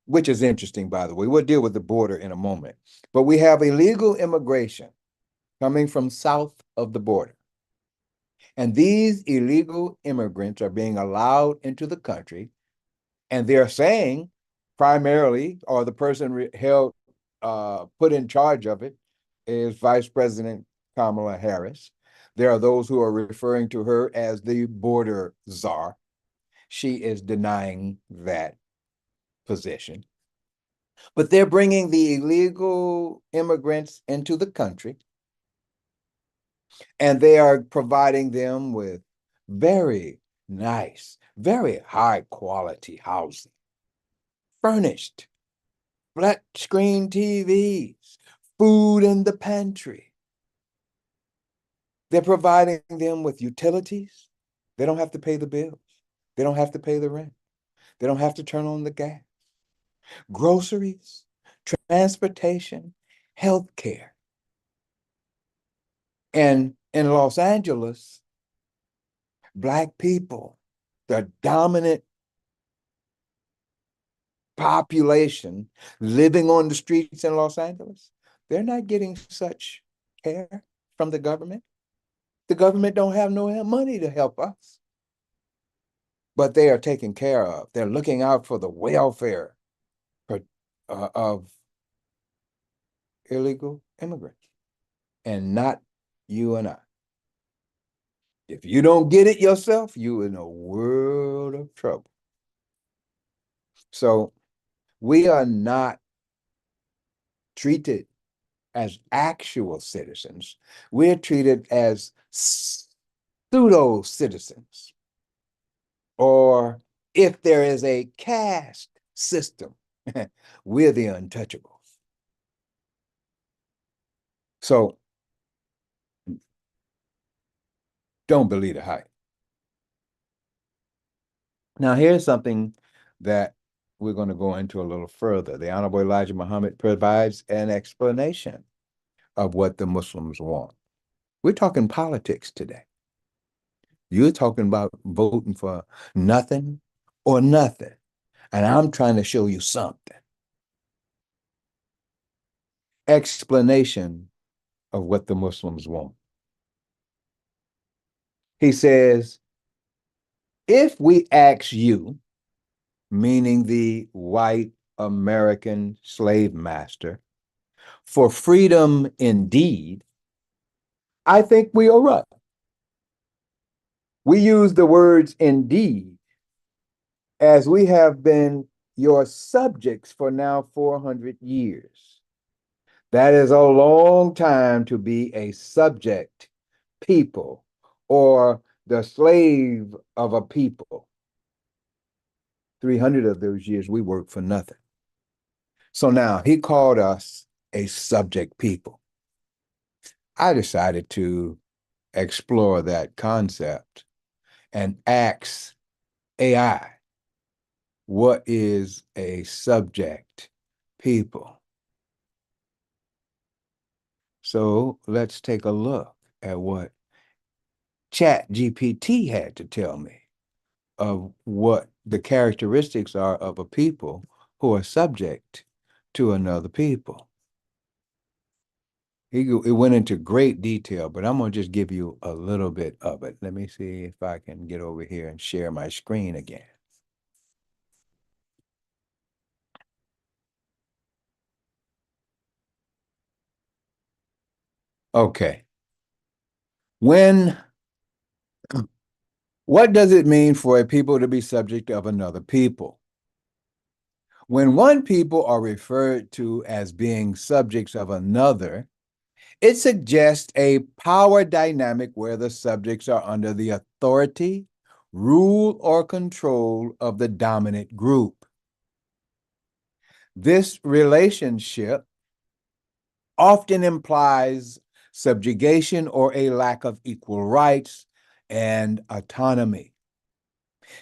[SPEAKER 2] which is interesting, by the way. We'll deal with the border in a moment. But we have illegal immigration coming from south of the border. And these illegal immigrants are being allowed into the country, and they're saying primarily, or the person put in charge of it is Vice President Kamala Harris. There are those who are referring to her as the border czar. She is denying that position. But they're bringing the illegal immigrants into the country, and they are providing them with very nice, very high quality housing, furnished, flat screen TVs, food in the pantry. They're providing them with utilities. They don't have to pay the bills. They don't have to pay the rent. They don't have to turn on the gas. Groceries, transportation, healthcare. And in Los Angeles, Black people, the dominant population living on the streets in Los Angeles, they're not getting such care from the government. The government don't have no money to help us. But they are taken care of. They're looking out for the welfare of illegal immigrants, and not you and I. If you don't get it yourself, you're in a world of trouble. So we are not treated as actual citizens. We're treated as pseudo citizens. Or if there is a caste system, we're the untouchables. So don't believe the hype. Now, here's something that we're going to go into a little further. The Honorable Elijah Muhammad provides an explanation of what the Muslims want. We're talking politics today. You're talking about voting for nothing or nothing. And I'm trying to show you something. Explanation of what the Muslims want. He says, if we ask you, meaning the white American slave master, for freedom indeed, I think we are right. We use the words indeed as we have been your subjects for now 400 years. That is a long time to be a subject people or the slave of a people. 300 of those years we worked for nothing. So now he called us a subject people. I decided to explore that concept and ask AI, what is a subject people? So let's take a look at what ChatGPT had to tell me of what the characteristics are of a people who are subject to another people. It went into great detail, but I'm going to just give you a little bit of it. Let me see if I can get over here and share my screen again. Okay. What does it mean for a people to be subject of another people? When one people are referred to as being subjects of another, it suggests a power dynamic where the subjects are under the authority, rule, or control of the dominant group. This relationship often implies subjugation or a lack of equal rights and autonomy.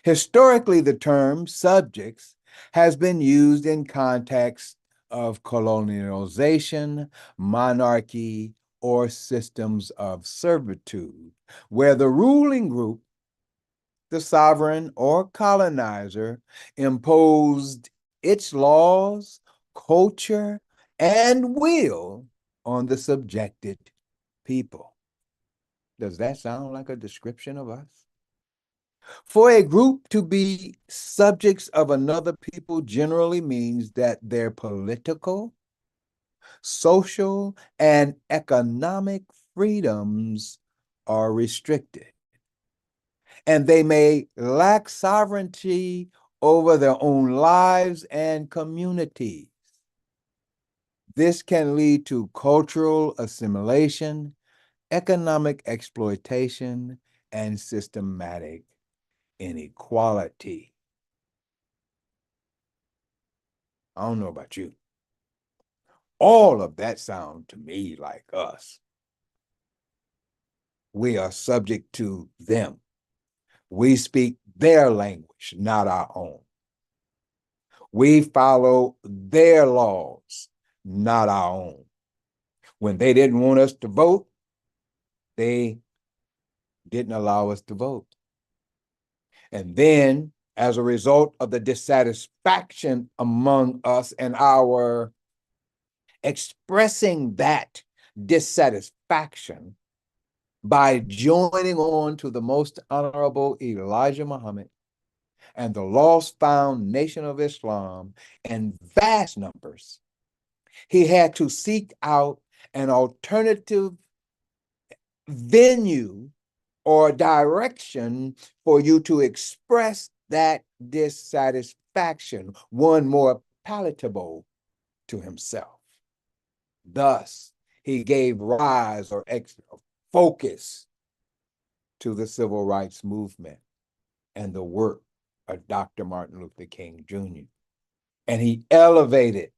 [SPEAKER 2] Historically, the term subjects has been used in context of colonialization, monarchy, or systems of servitude, where the ruling group, the sovereign or colonizer, imposed its laws, culture, and will on the subjected people. Does that sound like a description of us? For a group to be subjects of another people generally means that their political, social, and economic freedoms are restricted, and they may lack sovereignty over their own lives and communities. This can lead to cultural assimilation, economic exploitation, and systematic inequality. I don't know about you. All of that sound to me like us. We are subject to them. We speak their language, not our own. We follow their laws, not our own. When they didn't want us to vote, they didn't allow us to vote. And then, as a result of the dissatisfaction among us and our expressing that dissatisfaction by joining on to the most honorable Elijah Muhammad and the lost found nation of Islam in vast numbers, He had to seek out an alternative venue or direction for you to express that dissatisfaction, one more palatable to himself. Thus, he gave rise or focus to the civil rights movement and the work of Dr. Martin Luther King Jr. And he elevated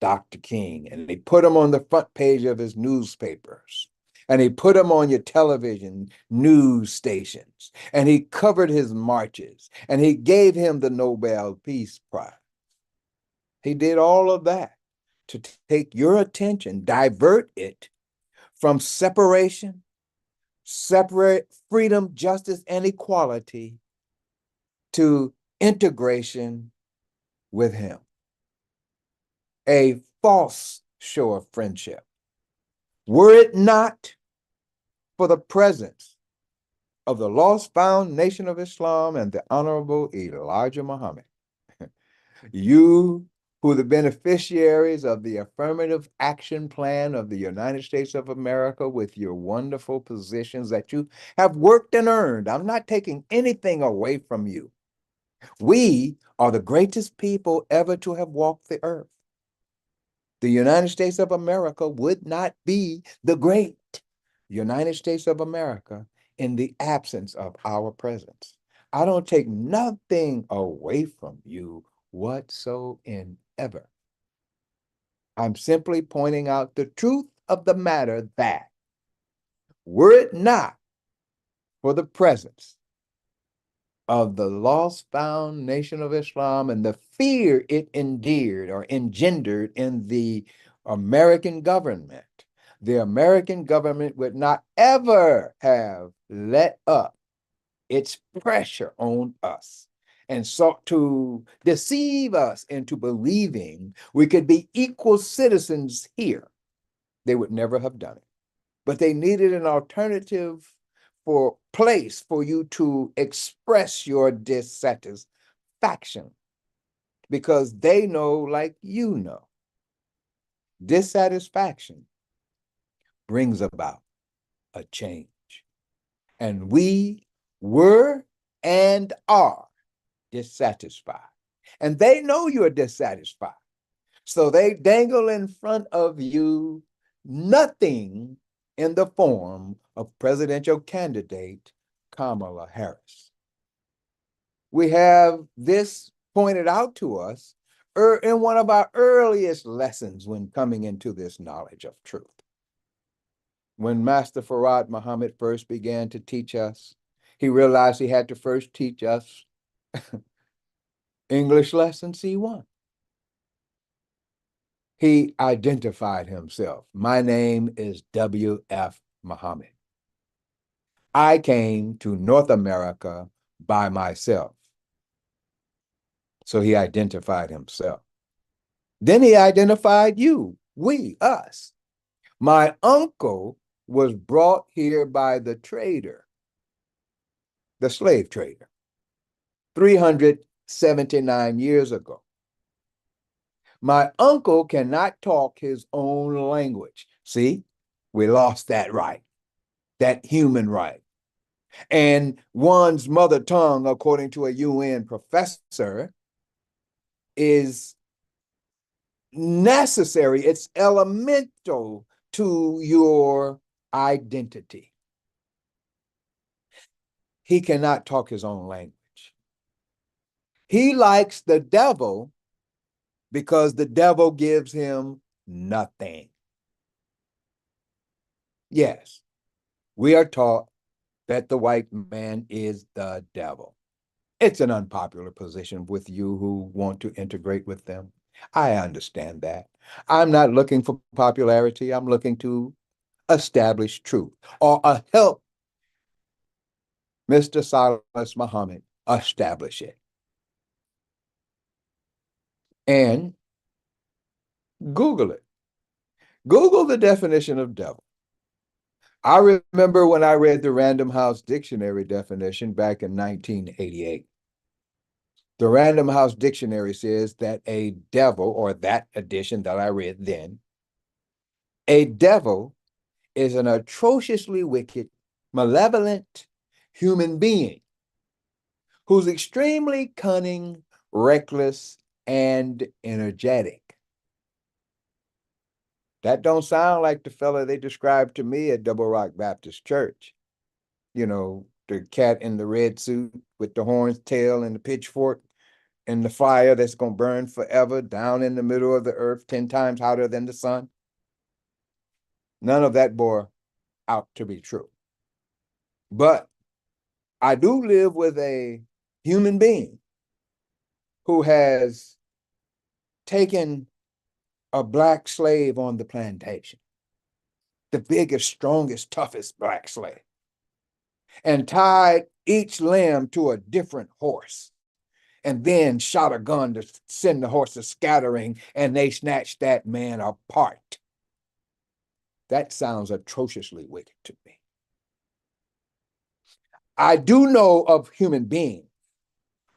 [SPEAKER 2] Dr. King, and they put him on the front page of his newspapers, and he put him on your television news stations, and he covered his marches, and he gave him the Nobel Peace Prize. He did all of that to take your attention, divert it from separation, separate freedom, justice, and equality to integration with him. A false show of friendship. Were it not for the presence of the lost found Nation of Islam and the Honorable Elijah Muhammad, you who are the beneficiaries of the affirmative action plan of the United States of America with your wonderful positions that you have worked and earned. I'm not taking anything away from you. We are the greatest people ever to have walked the earth. The United States of America would not be the great United States of America in the absence of our presence. I don't take nothing away from you whatsoever. I'm simply pointing out the truth of the matter that were it not for the presence of the lost found Nation of Islam and the fear it engendered in the American government, the American government would not ever have let up its pressure on us and sought to deceive us into believing we could be equal citizens here. They would never have done it. But they needed an alternative for place for you to express your dissatisfaction because they know, like you know, dissatisfaction brings about a change. And we were and are dissatisfied. And they know you're dissatisfied. So they dangle in front of you nothing in the form of presidential candidate Kamala Harris. We have this pointed out to us in one of our earliest lessons when coming into this knowledge of truth. When Master Farad Muhammad first began to teach us, he realized he had to first teach us English lesson C1. He identified himself. My name is W.F. Muhammad. I came to North America by myself. So he identified himself. Then he identified you, we, us. My uncle was brought here by the trader, the slave trader, 379 years ago. My uncle cannot talk his own language. See, we lost that right, that human right. And one's mother tongue, according to a UN professor, is necessary. It's elemental to your identity. He cannot talk his own language. He likes the devil because the devil gives him nothing. Yes, we are taught that the white man is the devil. It's an unpopular position with you who want to integrate with them. I understand that. I'm not looking for popularity. I'm looking to establish truth or help Mr. Silas Muhammad establish it. And Google it. Google the definition of devil. I remember when I read the Random House Dictionary definition back in 1988. The Random House Dictionary says that a devil, or that edition that I read then, a devil is an atrociously wicked, malevolent human being who's extremely cunning, reckless, and energetic. That don't sound like the fella they described to me at Double Rock Baptist Church. You know, the cat in the red suit with the horn's tail and the pitchfork and the fire that's going to burn forever down in the middle of the earth, 10 times hotter than the sun. None of that bore out to be true. But I do live with a human being who has taken a black slave on the plantation, the biggest, strongest, toughest black slave, and tied each limb to a different horse, and then shot a gun to send the horses scattering, and they snatched that man apart. That sounds atrociously wicked to me. I do know of human beings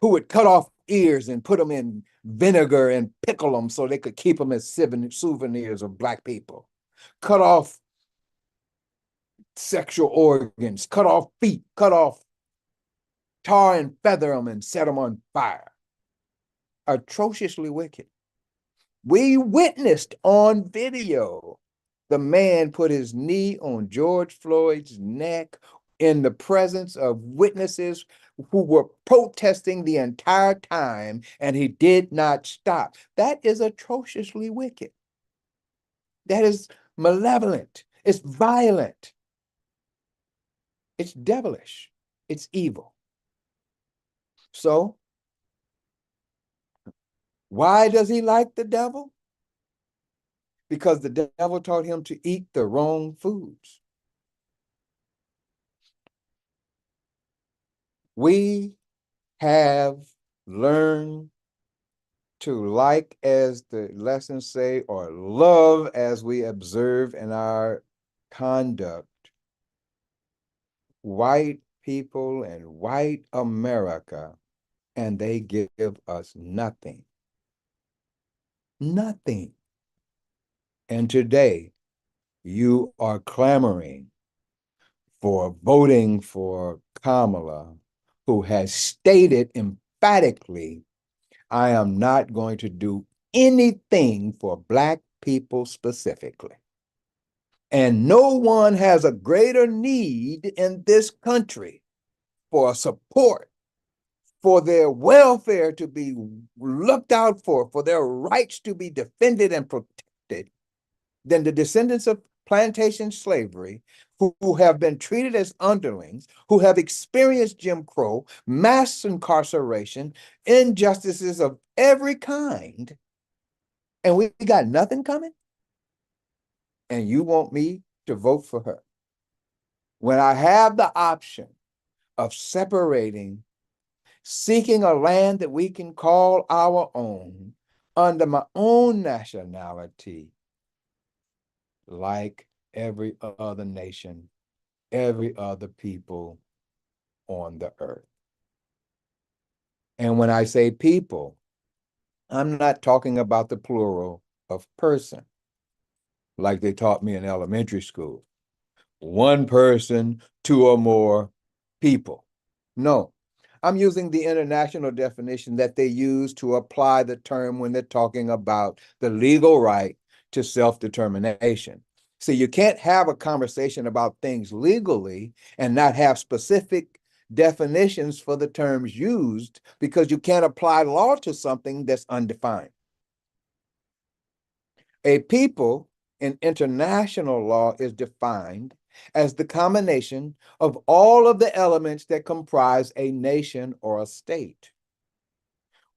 [SPEAKER 2] who would cut off ears and put them in vinegar and pickle them so they could keep them as souvenirs of black people. Cut off sexual organs, cut off feet, cut off, tar and feather them and set them on fire. Atrociously wicked. We witnessed on video the man put his knee on George Floyd's neck in the presence of witnesses who were protesting the entire time, and he did not stop. That is atrociously wicked. That is malevolent. It's violent. It's devilish. It's evil. So, why does he like the devil? Because the devil taught him to eat the wrong foods. We have learned to like, as the lessons say, or love as we observe in our conduct, white people and white America, and they give us nothing. Nothing. And today, you are clamoring for voting for Kamala, who has stated emphatically, I am not going to do anything for Black people specifically. And no one has a greater need in this country for support, for their welfare to be looked out for their rights to be defended and protected, than the descendants of plantation slavery, who have been treated as underlings, who have experienced Jim Crow, mass incarceration, injustices of every kind, and we got nothing coming? And you want me to vote for her when I have the option of separating, seeking a land that we can call our own under my own nationality, like every other nation, every other people on the earth. And when I say people, I'm not talking about the plural of person, like they taught me in elementary school. One person, two or more people. No, I'm using the international definition that they use to apply the term when they're talking about the legal right to self-determination. So you can't have a conversation about things legally and not have specific definitions for the terms used, because you can't apply law to something that's undefined. A people in international law is defined as the combination of all of the elements that comprise a nation or a state.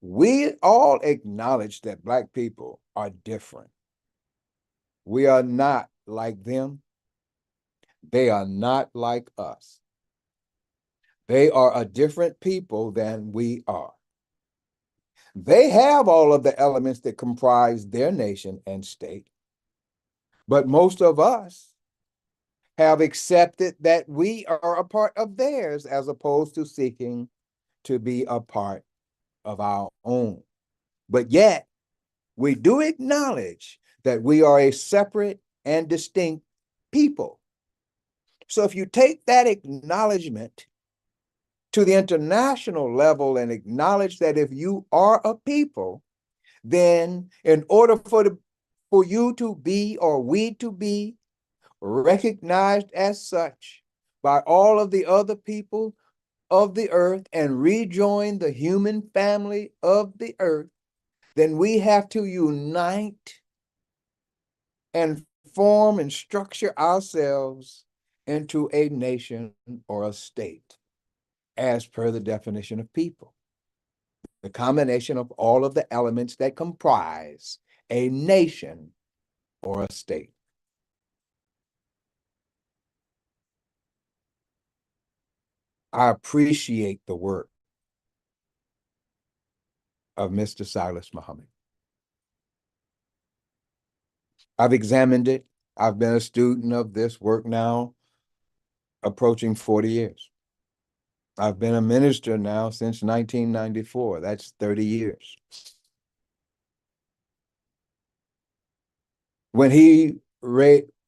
[SPEAKER 2] We all acknowledge that Black people are different. We are not like them. They are not like us. They are a different people than we are. They have all of the elements that comprise their nation and state, but most of us have accepted that we are a part of theirs as opposed to seeking to be a part of our own. But yet, we do acknowledge that we are a separate and distinct people. So if you take that acknowledgement to the international level and acknowledge that if you are a people, then in order for you to be or we to be recognized as such by all of the other people of the earth and rejoin the human family of the earth, then we have to unite and form and structure ourselves into a nation or a state, as per the definition of people. The combination of all of the elements that comprise a nation or a state. I appreciate the work of Mr. Silas Muhammad. I've examined it. I've been a student of this work now approaching 40 years. I've been a minister now since 1994. That's 30 years. When he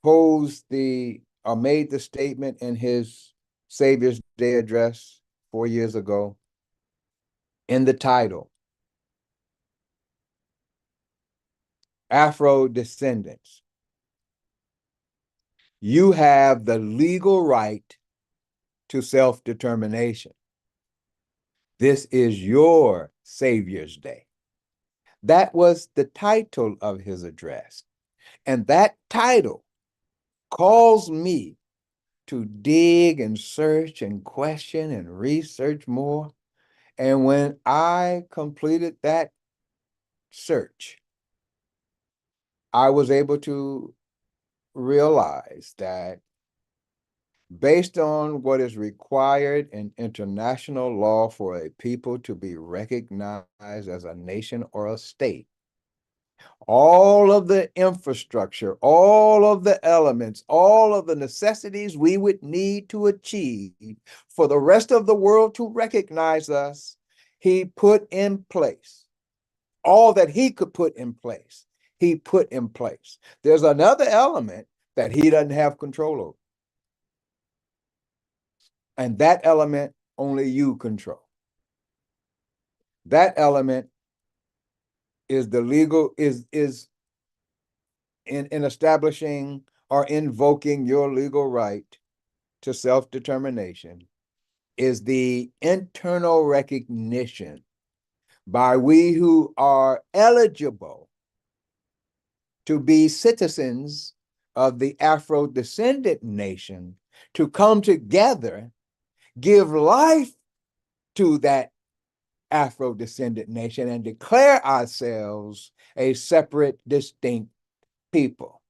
[SPEAKER 2] posed made the statement in his Savior's Day address 4 years ago, in the title, Afro Descendants, you have the legal right to self-determination. This is your Savior's Day. That was the title of his address. And that title calls me to dig and search and question and research more. And when I completed that search, I was able to realize that based on what is required in international law for a people to be recognized as a nation or a state, all of the infrastructure, all of the elements, all of the necessities we would need to achieve for the rest of the world to recognize us, he put in place. All that he could put in place, he put in place. There's another element that he doesn't have control over. And that element only you control. That element is the legal, is in establishing or invoking your legal right to self-determination, is the internal recognition by we who are eligible to be citizens of the Afro-descendant nation to come together, give life to that Afro-descendant nation and declare ourselves a separate, distinct people.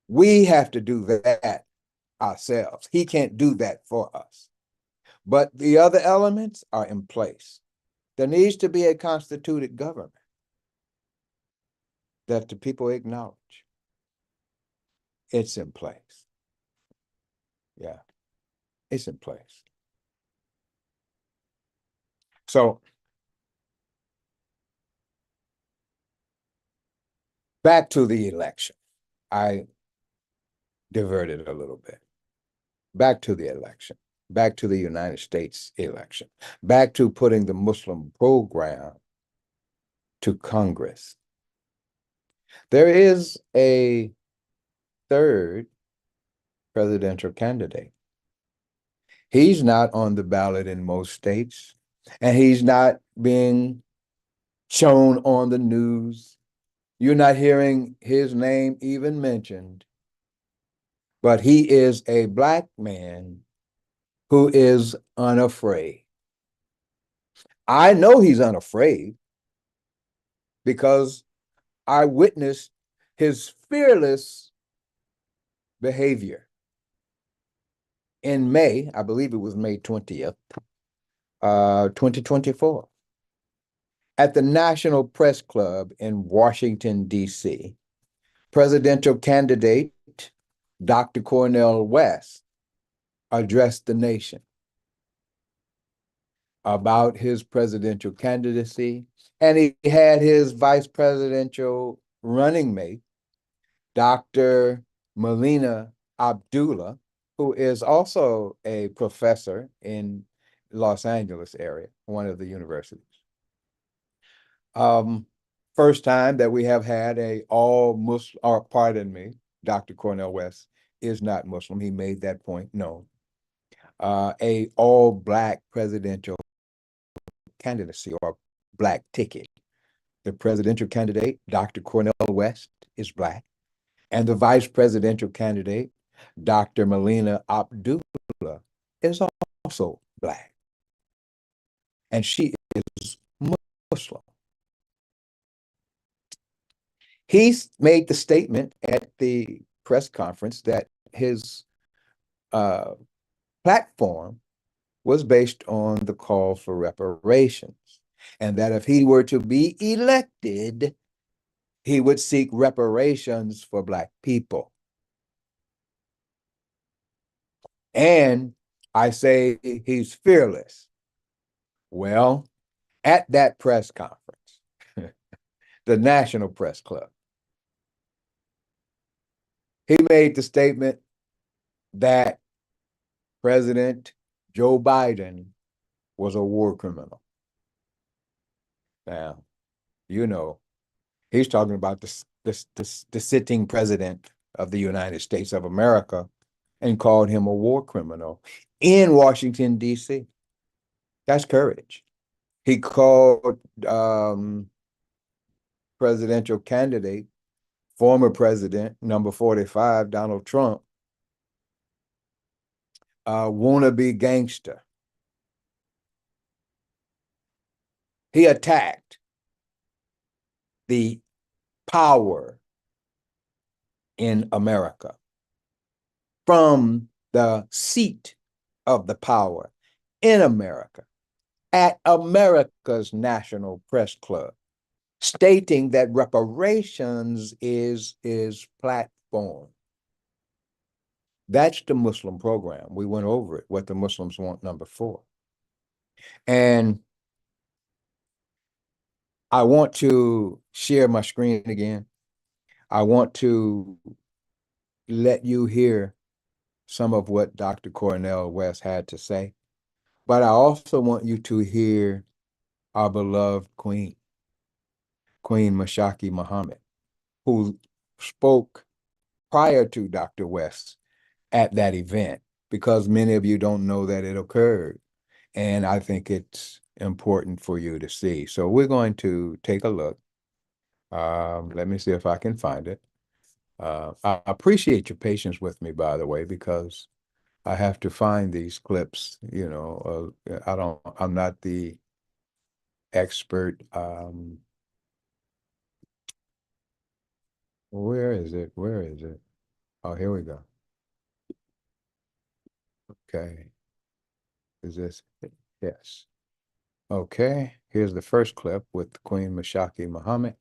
[SPEAKER 2] We have to do that ourselves. He can't do that for us. But the other elements are in place. There needs to be a constituted government that the people acknowledge. It's in place. Yeah, it's in place. So back to the election. I diverted a little bit. Back to the election. Back to the United States election. Back to putting the Muslim program to Congress. There is a third presidential candidate. He's not on the ballot in most states, and he's not being shown on the news. You're not hearing his name even mentioned, but he is a Black man who is unafraid. I know he's unafraid because I witnessed his fearless behavior in May, I believe it was May 20th, 2024, at the National Press Club in Washington, D.C. Presidential candidate Dr. Cornel West addressed the nation. about his presidential candidacy, and he had his vice presidential running mate, Dr. Melina Abdullah, who is also a professor in Los Angeles area, one of the universities. First time that we have had a all Muslim, or pardon me, Dr. Cornel West is not Muslim. He made that point known. A all black presidential candidacy or black ticket. The presidential candidate, Dr. Cornel West, is black, and the vice presidential candidate, Dr. Melina Abdullah, is also black, and she is Muslim. He made the statement at the press conference that his platform was based on the call for reparations, and that if he were to be elected, he would seek reparations for Black people. And I say he's fearless. Well, at that press conference, the National Press Club, he made the statement that President Joe Biden was a war criminal. Now, you know, he's talking about the sitting president of the United States of America and called him a war criminal in Washington, D.C. That's courage. He called presidential candidate, former president, number 45, Donald Trump, wannabe gangster. He attacked the power in America from the seat of the power in America at America's National Press Club, stating that reparations is his platform. That's the Muslim program. We went over it, what the Muslims want, number 4. And I want to share my screen again. I want to let you hear some of what Dr. Cornel West had to say, but I also want you to hear our beloved Queen Mashaki Muhammad, who spoke prior to Dr. West at that event, because many of you don't know that it occurred. And I think it's important for you to see. So we're going to take a look. Let me see if I can find it. I appreciate your patience with me, by the way, because I have to find these clips, you know, I'm not the expert. Where is it? Where is it? Oh, here we go. Okay. Is this it? Yes. Okay. Here's the first clip with Queen Mashaki Muhammad.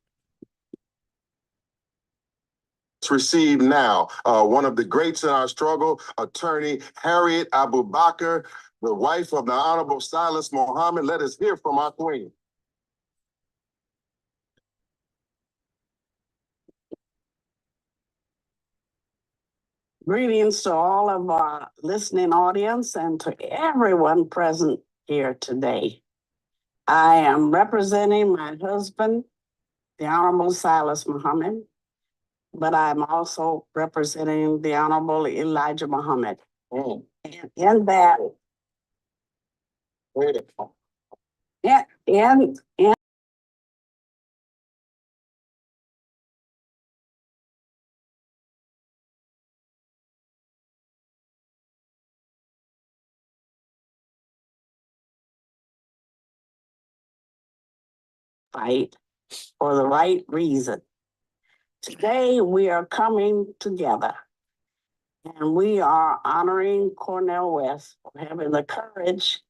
[SPEAKER 6] Receive now one of the greats in our struggle, attorney Harriet Abu Bakr, the wife of the Honorable Silas Mohammed. Let us hear from our queen.
[SPEAKER 7] Greetings to all of our listening audience and to everyone present here today. I am representing my husband, the Honorable Silas Muhammad, but I'm also representing the Honorable Elijah Muhammad. And in that, in fight for the right reason. Today, we are coming together and we are honoring Cornel West for having the courage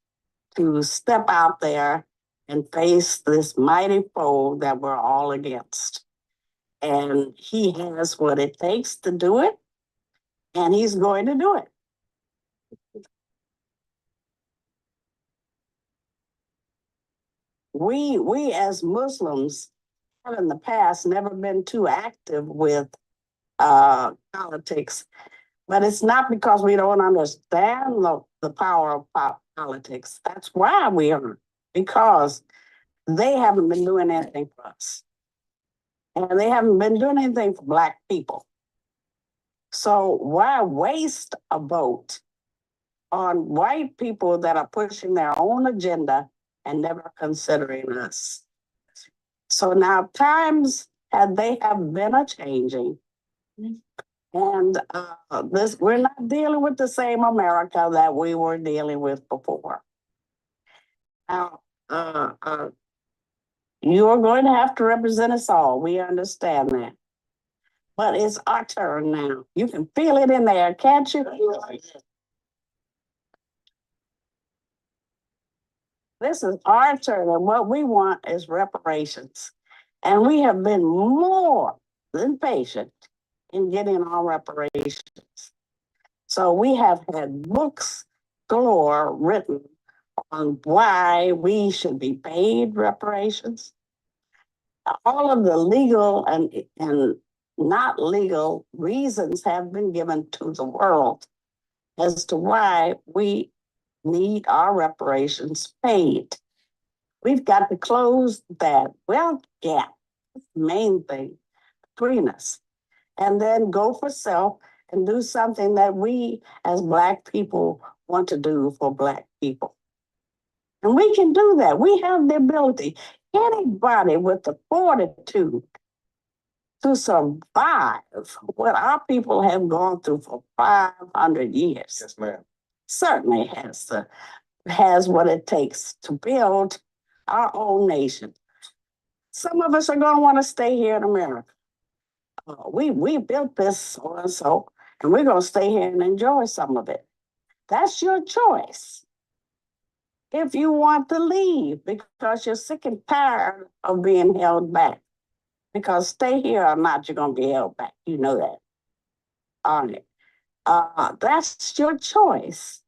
[SPEAKER 7] to step out there and face this mighty foe that we're all against. And he has what it takes to do it, and he's going to do it. we as Muslims have in the past never been too active with politics, but it's not because we don't understand the power of politics. That's why we aren't, because they haven't been doing anything for us. And they haven't been doing anything for Black people. So why waste a vote on white people that are pushing their own agenda and never considering us? So now times have been a changing. And we're not dealing with the same America that we were dealing with before. Now, you're going to have to represent us all. We understand that. But it's our turn now. You can feel it in there, can't you? This is our turn, and what we want is reparations. And we have been more than patient in getting our reparations. So we have had books galore written on why we should be paid reparations. All of the legal and not legal reasons have been given to the world as to why we need our reparations paid. We've got to close that wealth gap, main thing between us, and then go for self and do something that we as Black people want to do for Black people. And we can do that. We have the ability. Anybody with the fortitude to survive what our people have gone through for 500 years.
[SPEAKER 6] Yes, ma'am.
[SPEAKER 7] Certainly has what it takes to build our own nation. Some of us are going to want to stay here in America. We built this so and so, and we're going to stay here and enjoy some of it. That's your choice. If you want to leave because you're sick and tired of being held back, because stay here or not, you're going to be held back. You know that. All right. That's your choice.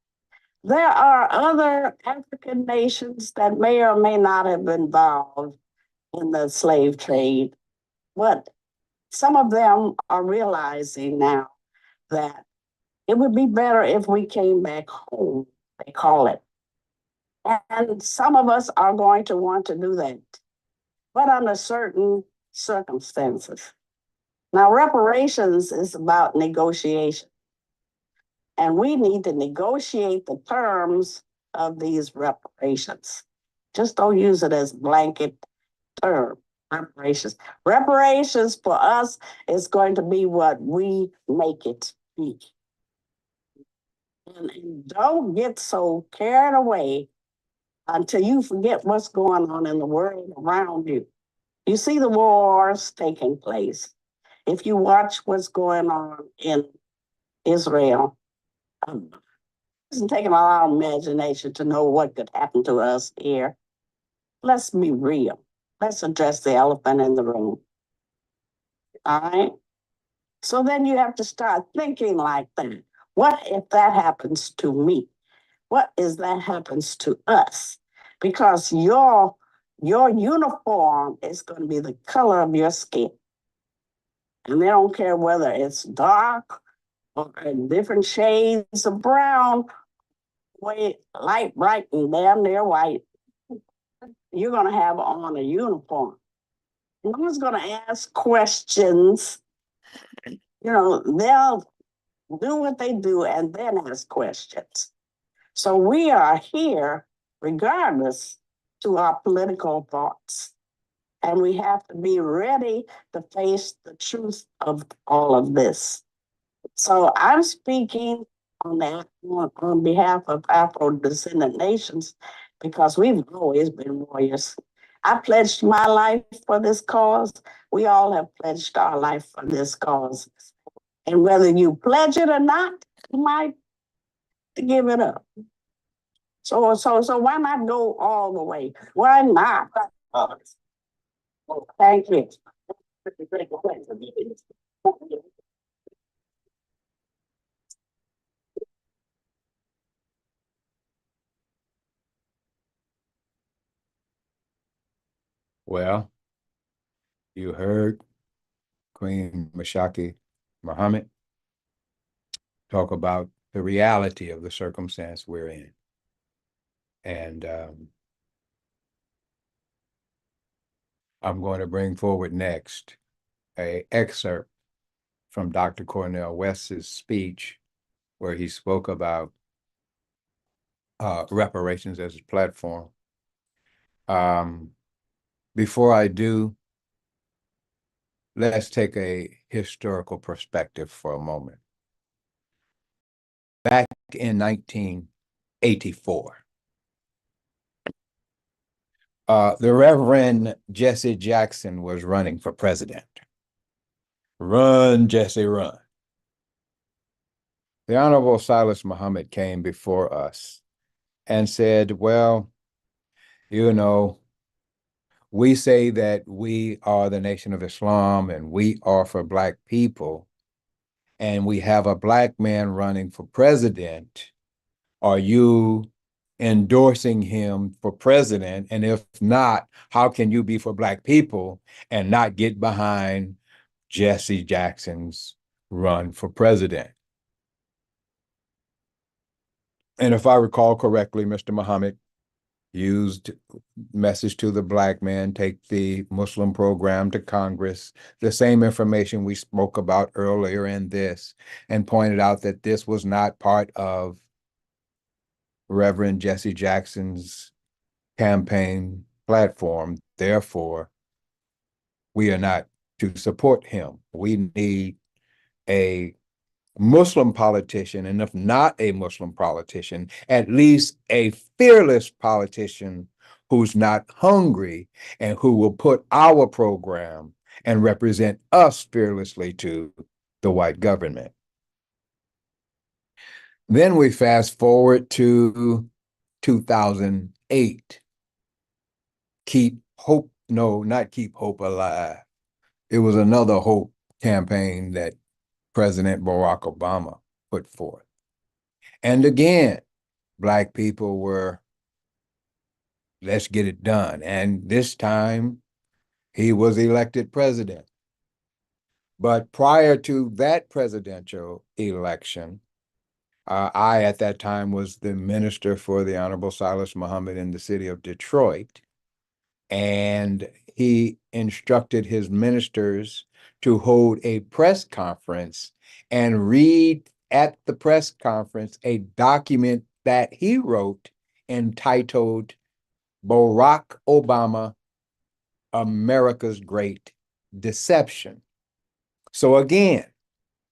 [SPEAKER 7] There are other African nations that may or may not have been involved in the slave trade, but some of them are realizing now that it would be better if we came back home, they call it. And some of us are going to want to do that, but under certain circumstances. Now, reparations is about negotiation. And we need to negotiate the terms of these reparations. Just don't use it as blanket term, reparations. Reparations for us is going to be what we make it be. And don't get so carried away until you forget what's going on in the world around you. You see the wars taking place. If you watch what's going on in Israel, it doesn't take a lot of imagination to know what could happen to us here. Let's be real. Let's address the elephant in the room. All right? So then you have to start thinking like that. What if that happens to me? What if that happens to us? Because your uniform is going to be the color of your skin. And they don't care whether it's dark or in different shades of brown, light, bright, and damn near white. You're going to have on a uniform. No one's going to ask questions. You know, they'll do what they do and then ask questions. So we are here regardless to our political thoughts. And we have to be ready to face the truth of all of this. So I'm speaking on behalf of Afro-descendant nations because we've always been warriors. I pledged my life for this cause. We all have pledged our life for this cause. And whether you pledge it or not, you might give it up. So why not go all the way? Why not? Thank you.
[SPEAKER 2] Well, you heard Queen Mashaki Muhammad talk about the reality of the circumstance we're in. And I'm going to bring forward next an excerpt from Dr. Cornel West's speech where he spoke about reparations as a platform. Before I do, let's take a historical perspective for a moment. Back in 1984, the Reverend Jesse Jackson was running for president. Run, Jesse, run. The Honorable Silas Muhammad came before us and said, well, you know, we say that we are the Nation of Islam and we are for Black people, and we have a Black man running for president. Are you endorsing him for president? And if not, how can you be for Black people and not get behind Jesse Jackson's run for president? And if I recall correctly, Mr. Muhammad used message to the Black man, take the Muslim program to Congress, the same information we spoke about earlier in this, and pointed out that this was not part of Reverend Jesse Jackson's campaign platform. Therefore, we are not to support him. We need a Muslim politician, and if not a Muslim politician, at least a fearless politician who's not hungry and who will put our program and represent us fearlessly to the white government. Then we fast forward to 2008. Keep hope, no, not keep hope alive. It was another hope campaign that President Barack Obama put forth. And again, Black people were, let's get it done. And this time he was elected president. But prior to that presidential election, I at that time was the minister for the Honorable Silas Muhammad in the city of Detroit. And he instructed his ministers to hold a press conference and read at the press conference a document that he wrote entitled Barack Obama, America's Great Deception. So again,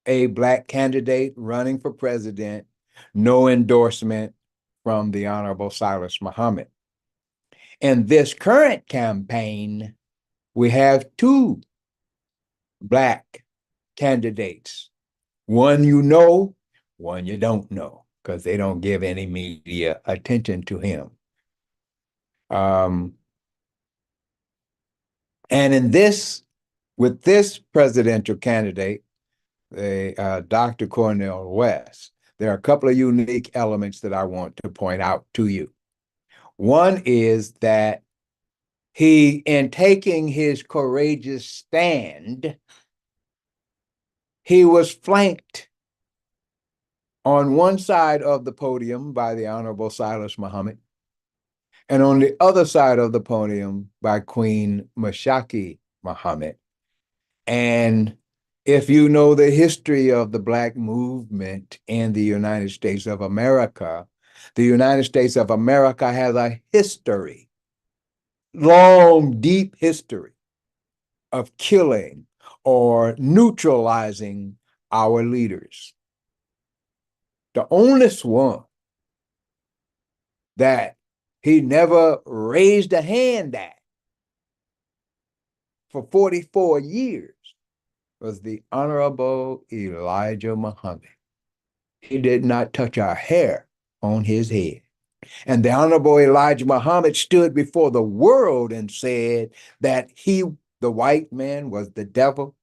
[SPEAKER 2] a Black candidate running for president, no endorsement from the Honorable Silas Muhammad. In this current campaign, we have two Black candidates. One you know, one you don't know, because they don't give any media attention to him. And with this presidential candidate, Dr. Cornel West, there are a couple of unique elements that I want to point out to you. One is that he, in taking his courageous stand, he was flanked on one side of the podium by the Honorable Silas Muhammad, and on the other side of the podium by Queen Mashaki Muhammad. And if you know the history of the Black movement in the United States of America, the United States of America has a history, long, deep history of killing or neutralizing our leaders. The only one that he never raised a hand at for 44 years was the Honorable Elijah Muhammad. He did not touch a hair on his head. And the Honorable Elijah Muhammad stood before the world and said that he, the white man, was the devil,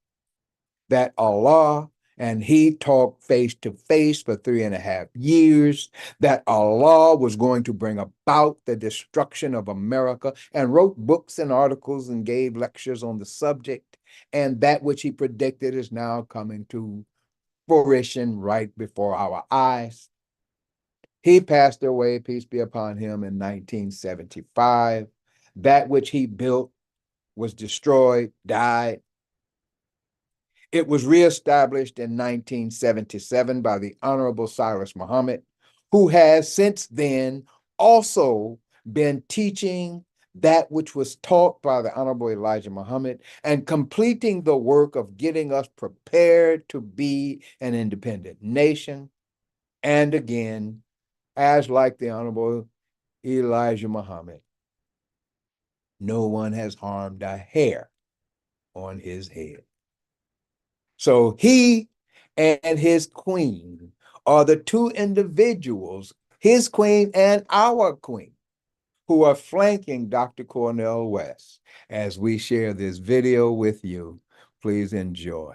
[SPEAKER 2] that Allah and he talked face to face for 3.5 years that Allah was going to bring about the destruction of America, and wrote books and articles and gave lectures on the subject. And that which he predicted is now coming to fruition right before our eyes. He passed away, peace be upon him, in 1975. That which he built was destroyed, died. It was reestablished in 1977 by the Honorable Cyrus Muhammad, who has since then also been teaching that which was taught by the Honorable Elijah Muhammad and completing the work of getting us prepared to be an independent nation. And again, as like the Honorable Elijah Muhammad, no one has harmed a hair on his head. So he and his queen are the two individuals, his queen and our queen, who are flanking Dr. Cornel West as we share this video with you. Please enjoy.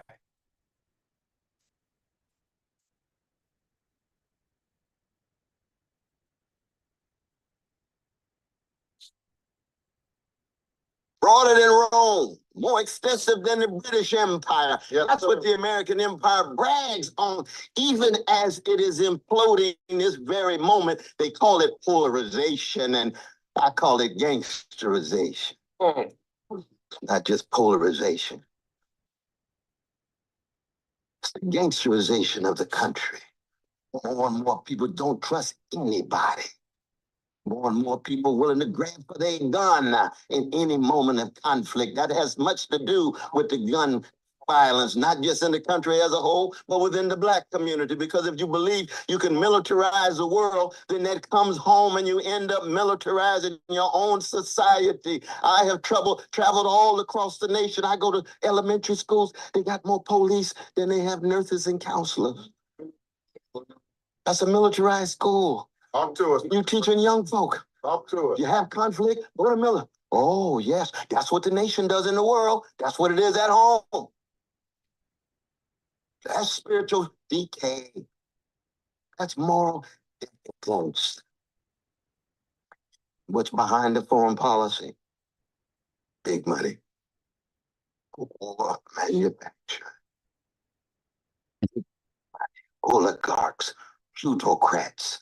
[SPEAKER 6] Broader than Rome, more extensive than the British Empire. Yes, that's what the American Empire brags on, even as it is imploding in this very moment. They call it polarization, and I call it gangsterization. Not just polarization. It's the gangsterization of the country. More and more people don't trust anybody. More and more people willing to grab for their gun in any moment of conflict. That has much to do with the gun violence, not just in the country as a whole, but within the Black community. Because if you believe you can militarize the world, then that comes home and you end up militarizing your own society. I have traveled all across the nation. I go to elementary schools. They got more police than they have nurses and counselors. That's a militarized school. Talk to us. You teaching young folk. Talk to us. You have conflict, go to Miller. Oh, yes. That's what the nation does in the world. That's what it is at home. That's spiritual decay. That's moral decadence. What's behind the foreign policy? Big money. Or manufacture. Oligarchs, plutocrats,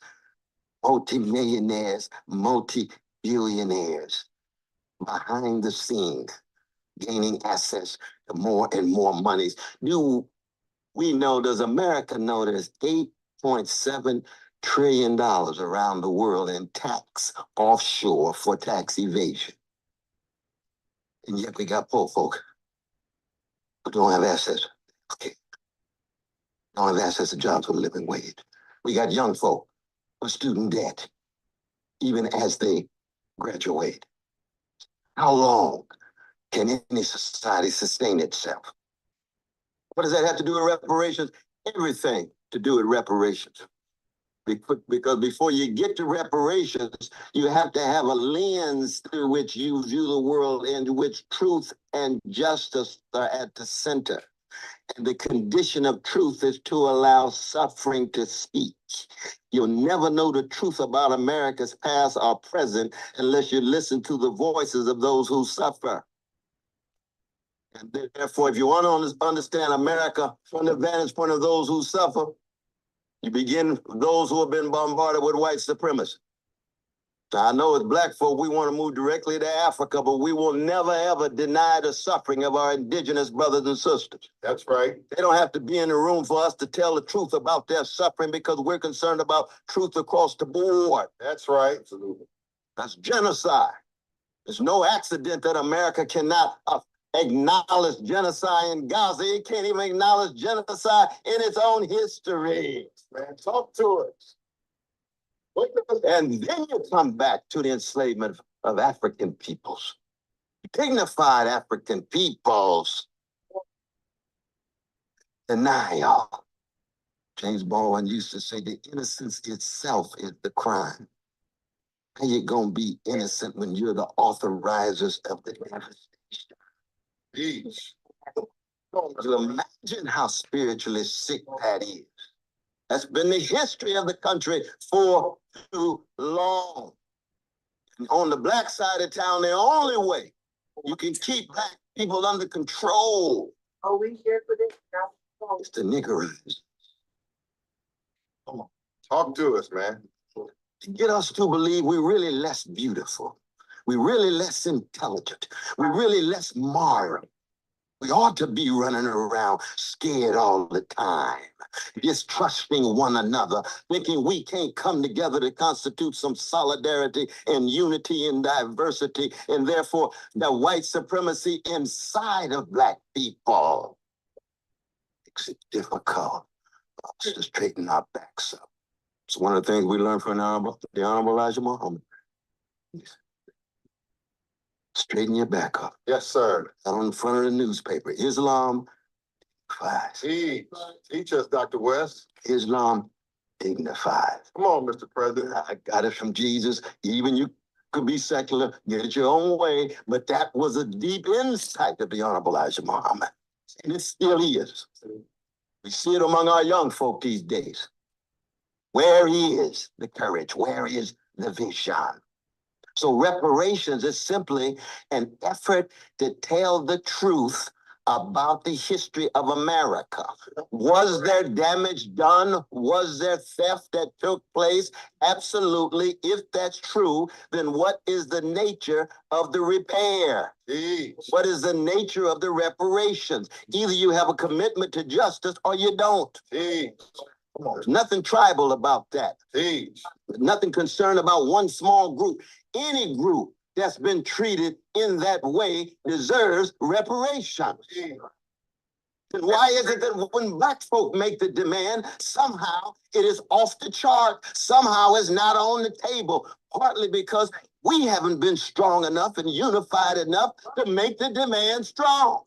[SPEAKER 6] multimillionaires, multi-billionaires behind the scenes, gaining access to more and more monies. Do we know, does America know there's $8.7 trillion around the world in tax offshore for tax evasion? And yet we got poor folk who don't have access. Okay. Don't have access to jobs with a living wage. We got young folk with student debt, even as they graduate. How long can any society sustain itself? What does that have to do with reparations? Everything to do with reparations. Because before you get to reparations, you have to have a lens through which you view the world, in which truth and justice are at the center. And the condition of truth is to allow suffering to speak. You'll never know the truth about America's past or present unless you listen to the voices of those who suffer. And therefore, if you want to understand America from the vantage point of those who suffer, you begin with those who have been bombarded with white supremacy. Now, I know as Black folk, we want to move directly to Africa, but we will never, ever deny the suffering of our indigenous brothers and sisters. That's right. They don't have to be in the room for us to tell the truth about their suffering, because we're concerned about truth across the board. That's right. Absolutely. That's genocide. It's no accident that America cannot acknowledge genocide in Gaza. It can't even acknowledge genocide in its own history. Man, talk to us. And then you come back to the enslavement of African peoples, dignified African peoples. Denial. James Baldwin used to say the innocence itself is the crime. How you gonna be innocent when you're the authorizers of the devastation? Peace. You imagine how spiritually sick that is. That's been the history of the country for too long. And on the black side of town, the only way you can keep black people under control is to niggerize. Come on, talk to us, man. To get us to believe we're really less beautiful, we're really less intelligent, we're really less moral. We ought to be running around scared all the time, distrusting one another, thinking we can't come together to constitute some solidarity and unity and diversity, and therefore the white supremacy inside of black people makes it difficult for us to straighten our backs up. It's one of the things we learned from the Honorable Elijah Muhammad. Straighten your back up. Yes, sir. Out on the front of the newspaper. Islam dignifies. Teach us, Dr. West. Islam dignifies. Come on, Mr. President. I got it from Jesus. Even you could be secular, get it your own way, but that was a deep insight of the Honorable Elijah Muhammad. And it still is. We see it among our young folk these days. Where is the courage? Where is the vision? So reparations is simply an effort to tell the truth about the history of America. Was there damage done? Was there theft that took place? Absolutely. If that's true, then what is the nature of the repair? Jeez. What is the nature of the reparations? Either you have a commitment to justice or you don't. Jeez. There's nothing tribal about that. Jeez. There's nothing concerned about one small group. Any group that's been treated in that way deserves reparations. And why is it that when black folk make the demand, somehow it is off the chart, somehow it's not on the table, partly because we haven't been strong enough and unified enough to make the demand strong.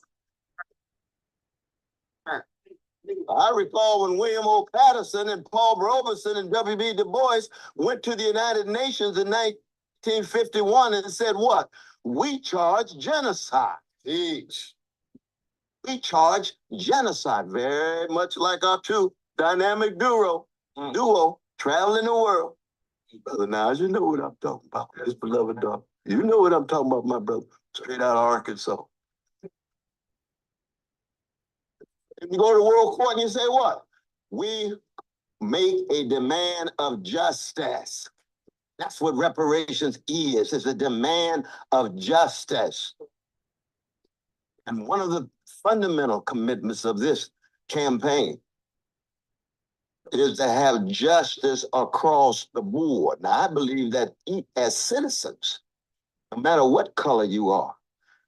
[SPEAKER 6] I recall when William O. Patterson and Paul Robeson and W.B. Du Bois went to the United Nations in 1951 and said what? We charge genocide. Jeez. We charge genocide, very much like our two dynamic duo traveling the world. Brother Niles, you know what I'm talking about, his beloved daughter. You know what I'm talking about, my brother, straight out of Arkansas. If you go to the World Court and you say what? We make a demand of justice. That's what reparations is. It's a demand of justice. And one of the fundamental commitments of this campaign is to have justice across the board. Now, I believe that as citizens, no matter what color you are,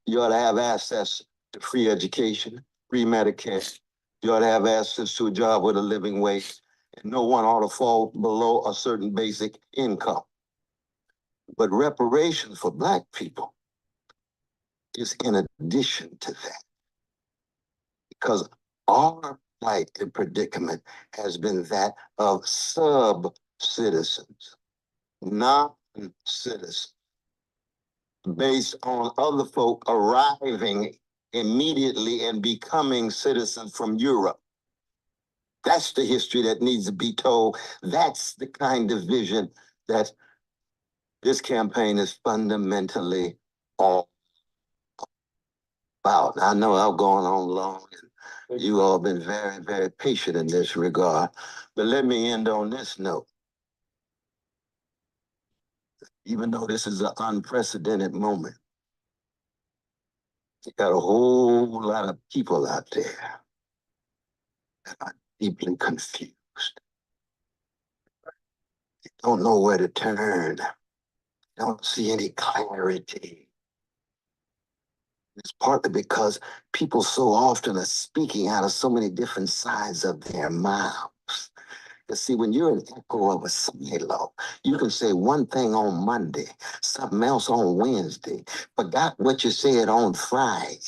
[SPEAKER 6] you ought to have access to free education, free Medicare. You ought to have access to a job with a living wage, and no one ought to fall below a certain basic income. But reparations for black people is in addition to that, because our plight and predicament has been that of sub-citizens, non-citizens, based on other folk arriving immediately and becoming citizens from Europe. That's the history that needs to be told. That's the kind of vision that this campaign is fundamentally all about. I know I've gone on long, and you all been very, very patient in this regard. But let me end on this note. Even though this is an unprecedented moment, you got a whole lot of people out there that are deeply confused. They don't know where to turn. They don't see any clarity. It's partly because people so often are speaking out of so many different sides of their mouths. You see, when you're an echo of a silo, you can say one thing on Monday, something else on Wednesday, forgot what you said on Friday,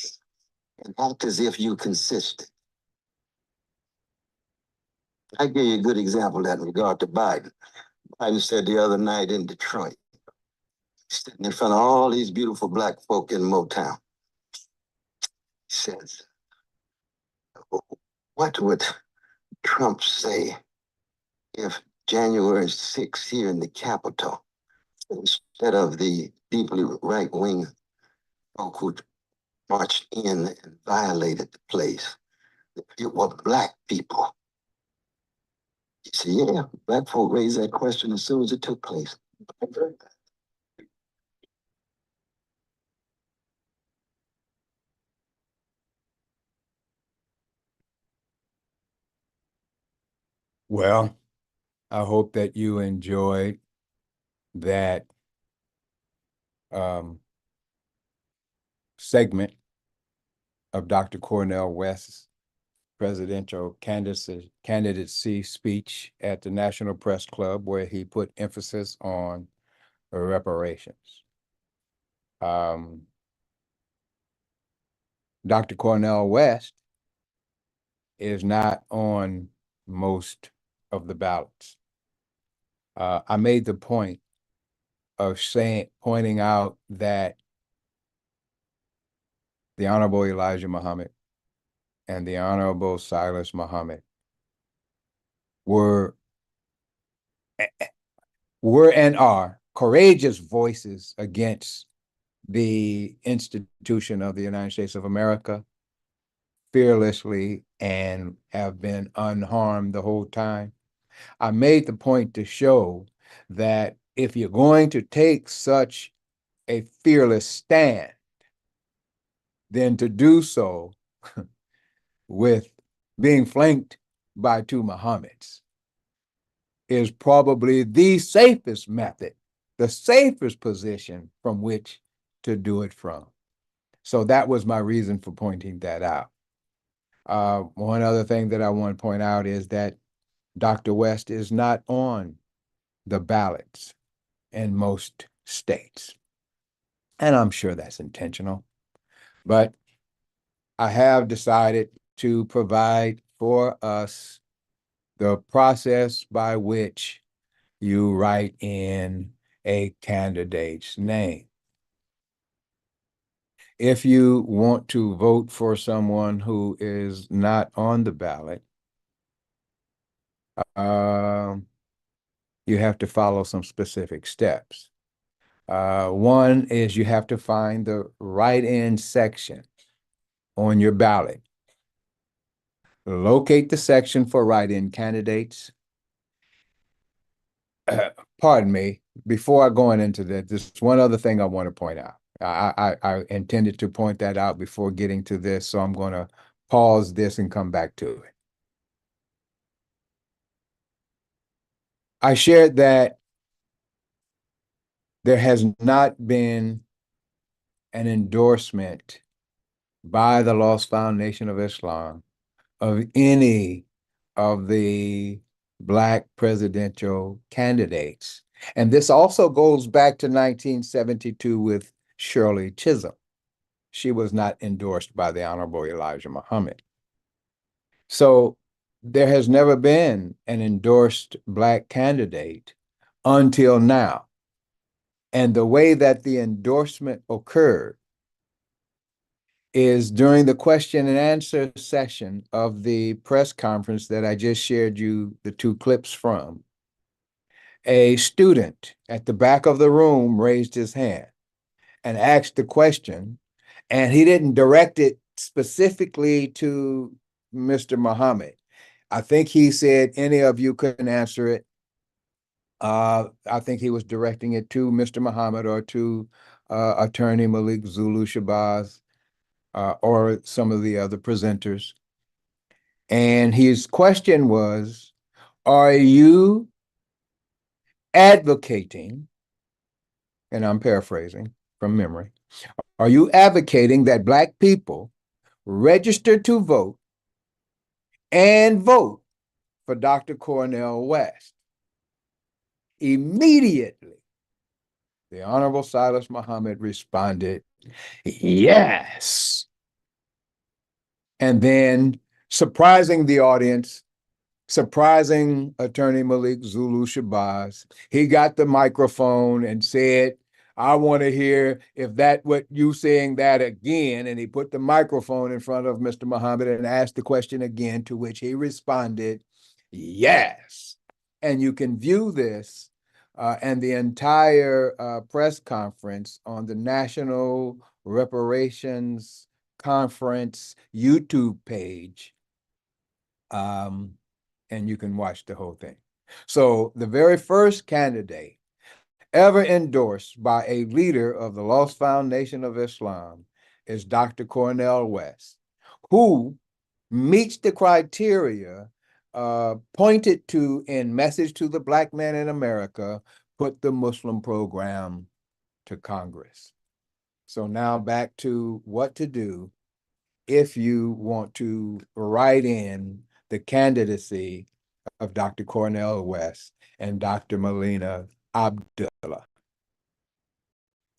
[SPEAKER 6] and act as if you consistent. I give you a good example of that in regard to Biden. Biden said the other night in Detroit, sitting in front of all these beautiful black folk in Motown, he says, What would Trump say if January 6th here in the Capitol, instead of the deeply right-wing folk who marched in and violated the place, it were black people? He said, yeah, black folk raised that question as soon as it took place.
[SPEAKER 2] Well, I hope that you enjoyed that segment of Dr. Cornel West's presidential candidacy speech at the National Press Club, where he put emphasis on reparations. Dr. Cornel West is not on most of the ballots. I made the point of pointing out that the Honorable Elijah Muhammad and the Honorable Silas Muhammad were and are courageous voices against the institution of the United States of America fearlessly and have been unharmed the whole time. I made the point to show that if you're going to take such a fearless stand, then to do so with being flanked by two Muhammads is probably the safest method, the safest position from which to do it from. So that was my reason for pointing that out. One other thing that I want to point out is that Dr. West is not on the ballots in most states. And I'm sure that's intentional. But I have decided to provide for us the process by which you write in a candidate's name. If you want to vote for someone who is not on the ballot, you have to follow some specific steps. One is you have to find the write-in section on your ballot. Locate the section for write-in candidates. Pardon me, before I go into that, there's one other thing I want to point out. I intended to point that out before getting to this, so I'm going to pause this and come back to it. I shared that there has not been an endorsement by the Lost Foundation of Islam of any of the Black presidential candidates. And this also goes back to 1972 with Shirley Chisholm. She was not endorsed by the Honorable Elijah Muhammad. So there has never been an endorsed Black candidate until now. And the way that the endorsement occurred is during the question and answer session of the press conference that I just shared you the two clips from. A student at the back of the room raised his hand and asked the question, and he didn't direct it specifically to Mr. Muhammad. I think he said any of you couldn't answer it. I think he was directing it to Mr. Muhammad or to Attorney Malik Zulu Shabazz or some of the other presenters. And his question was, are you advocating, and I'm paraphrasing from memory, are you advocating that Black people register to vote and vote for Dr. Cornel West? Immediately, the Honorable Silas Muhammad responded, yes. And then, surprising the audience, surprising Attorney Malik Zulu Shabazz, he got the microphone and said, I want to hear if that what you saying that again. And he put the microphone in front of Mr. Muhammad and asked the question again, to which he responded, yes. And you can view this and the entire press conference on the National Reparations Conference YouTube page. And you can watch the whole thing. So the very first candidate ever endorsed by a leader of the Lost Foundation of Islam is Dr. Cornel West, who meets the criteria pointed to in Message to the Black Man in America, put the Muslim program to Congress. So now back to what to do if you want to write in the candidacy of Dr. Cornel West and Dr. Melina Abdullah.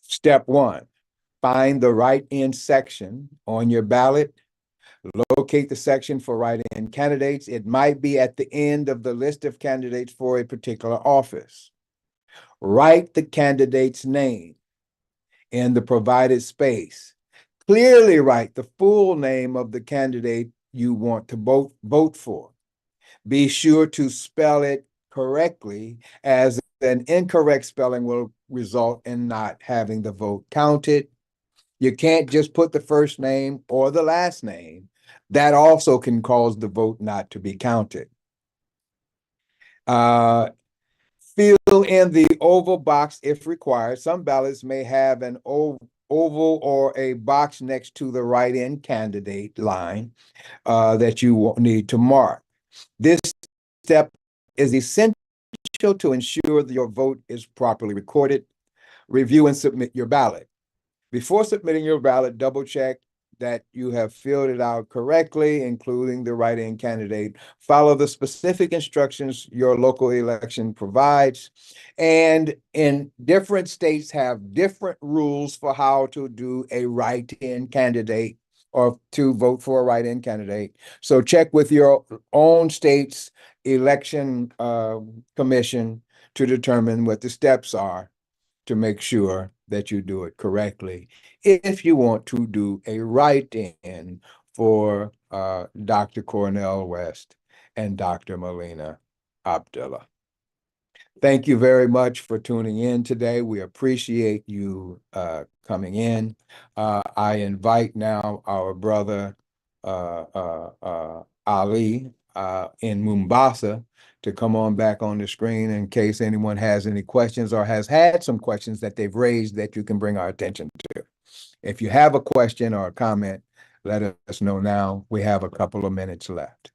[SPEAKER 2] Step one, find the write-in section on your ballot. Locate the section for write-in candidates. It might be at the end of the list of candidates for a particular office. Write the candidate's name in the provided space. Clearly write the full name of the candidate you want to vote for. Be sure to spell it correctly, as an incorrect spelling will result in not having the vote counted. You can't just put the first name or the last name. That also can cause the vote not to be counted. Fill in the oval box if required. Some ballots may have an oval or a box next to the write-in candidate line that you need to mark. This step is essential to ensure that your vote is properly recorded. Review and submit your ballot. Before submitting your ballot, double check that you have filled it out correctly, including the write-in candidate. Follow the specific instructions your local election provides. And in different states have different rules for how to do a write-in candidate or to vote for a write-in candidate. So check with your own state's election commission to determine what the steps are to make sure that you do it correctly if you want to do a write-in for Dr. Cornel West and Dr. Melina Abdullah. Thank you very much for tuning in today. We appreciate you coming in. I invite now our brother Ali in Mombasa to come on back on the screen in case anyone has any questions or has had some questions that they've raised that you can bring our attention to. If you have a question or a comment, let us know now. We have a couple of minutes left.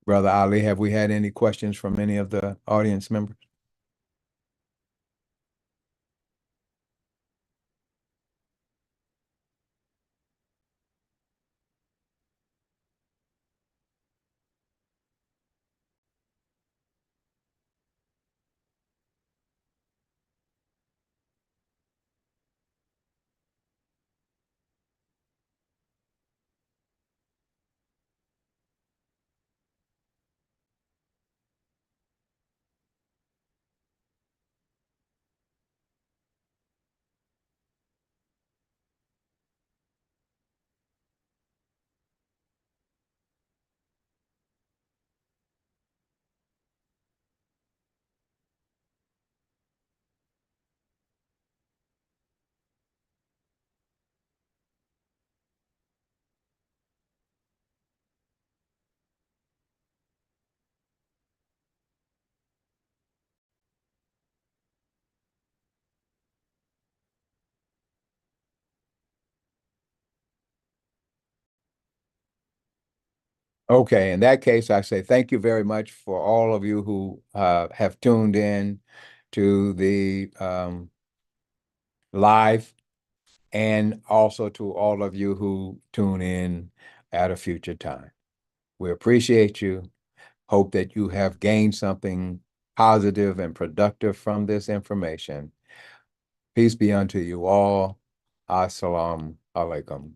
[SPEAKER 2] Brother Ali, have we had any questions from any of the audience members? Okay, in that case, I say thank you very much for all of you who have tuned in to the live, and also to all of you who tune in at a future time. We appreciate you. Hope that you have gained something positive and productive from this information. Peace be unto you all. Assalamu alaikum.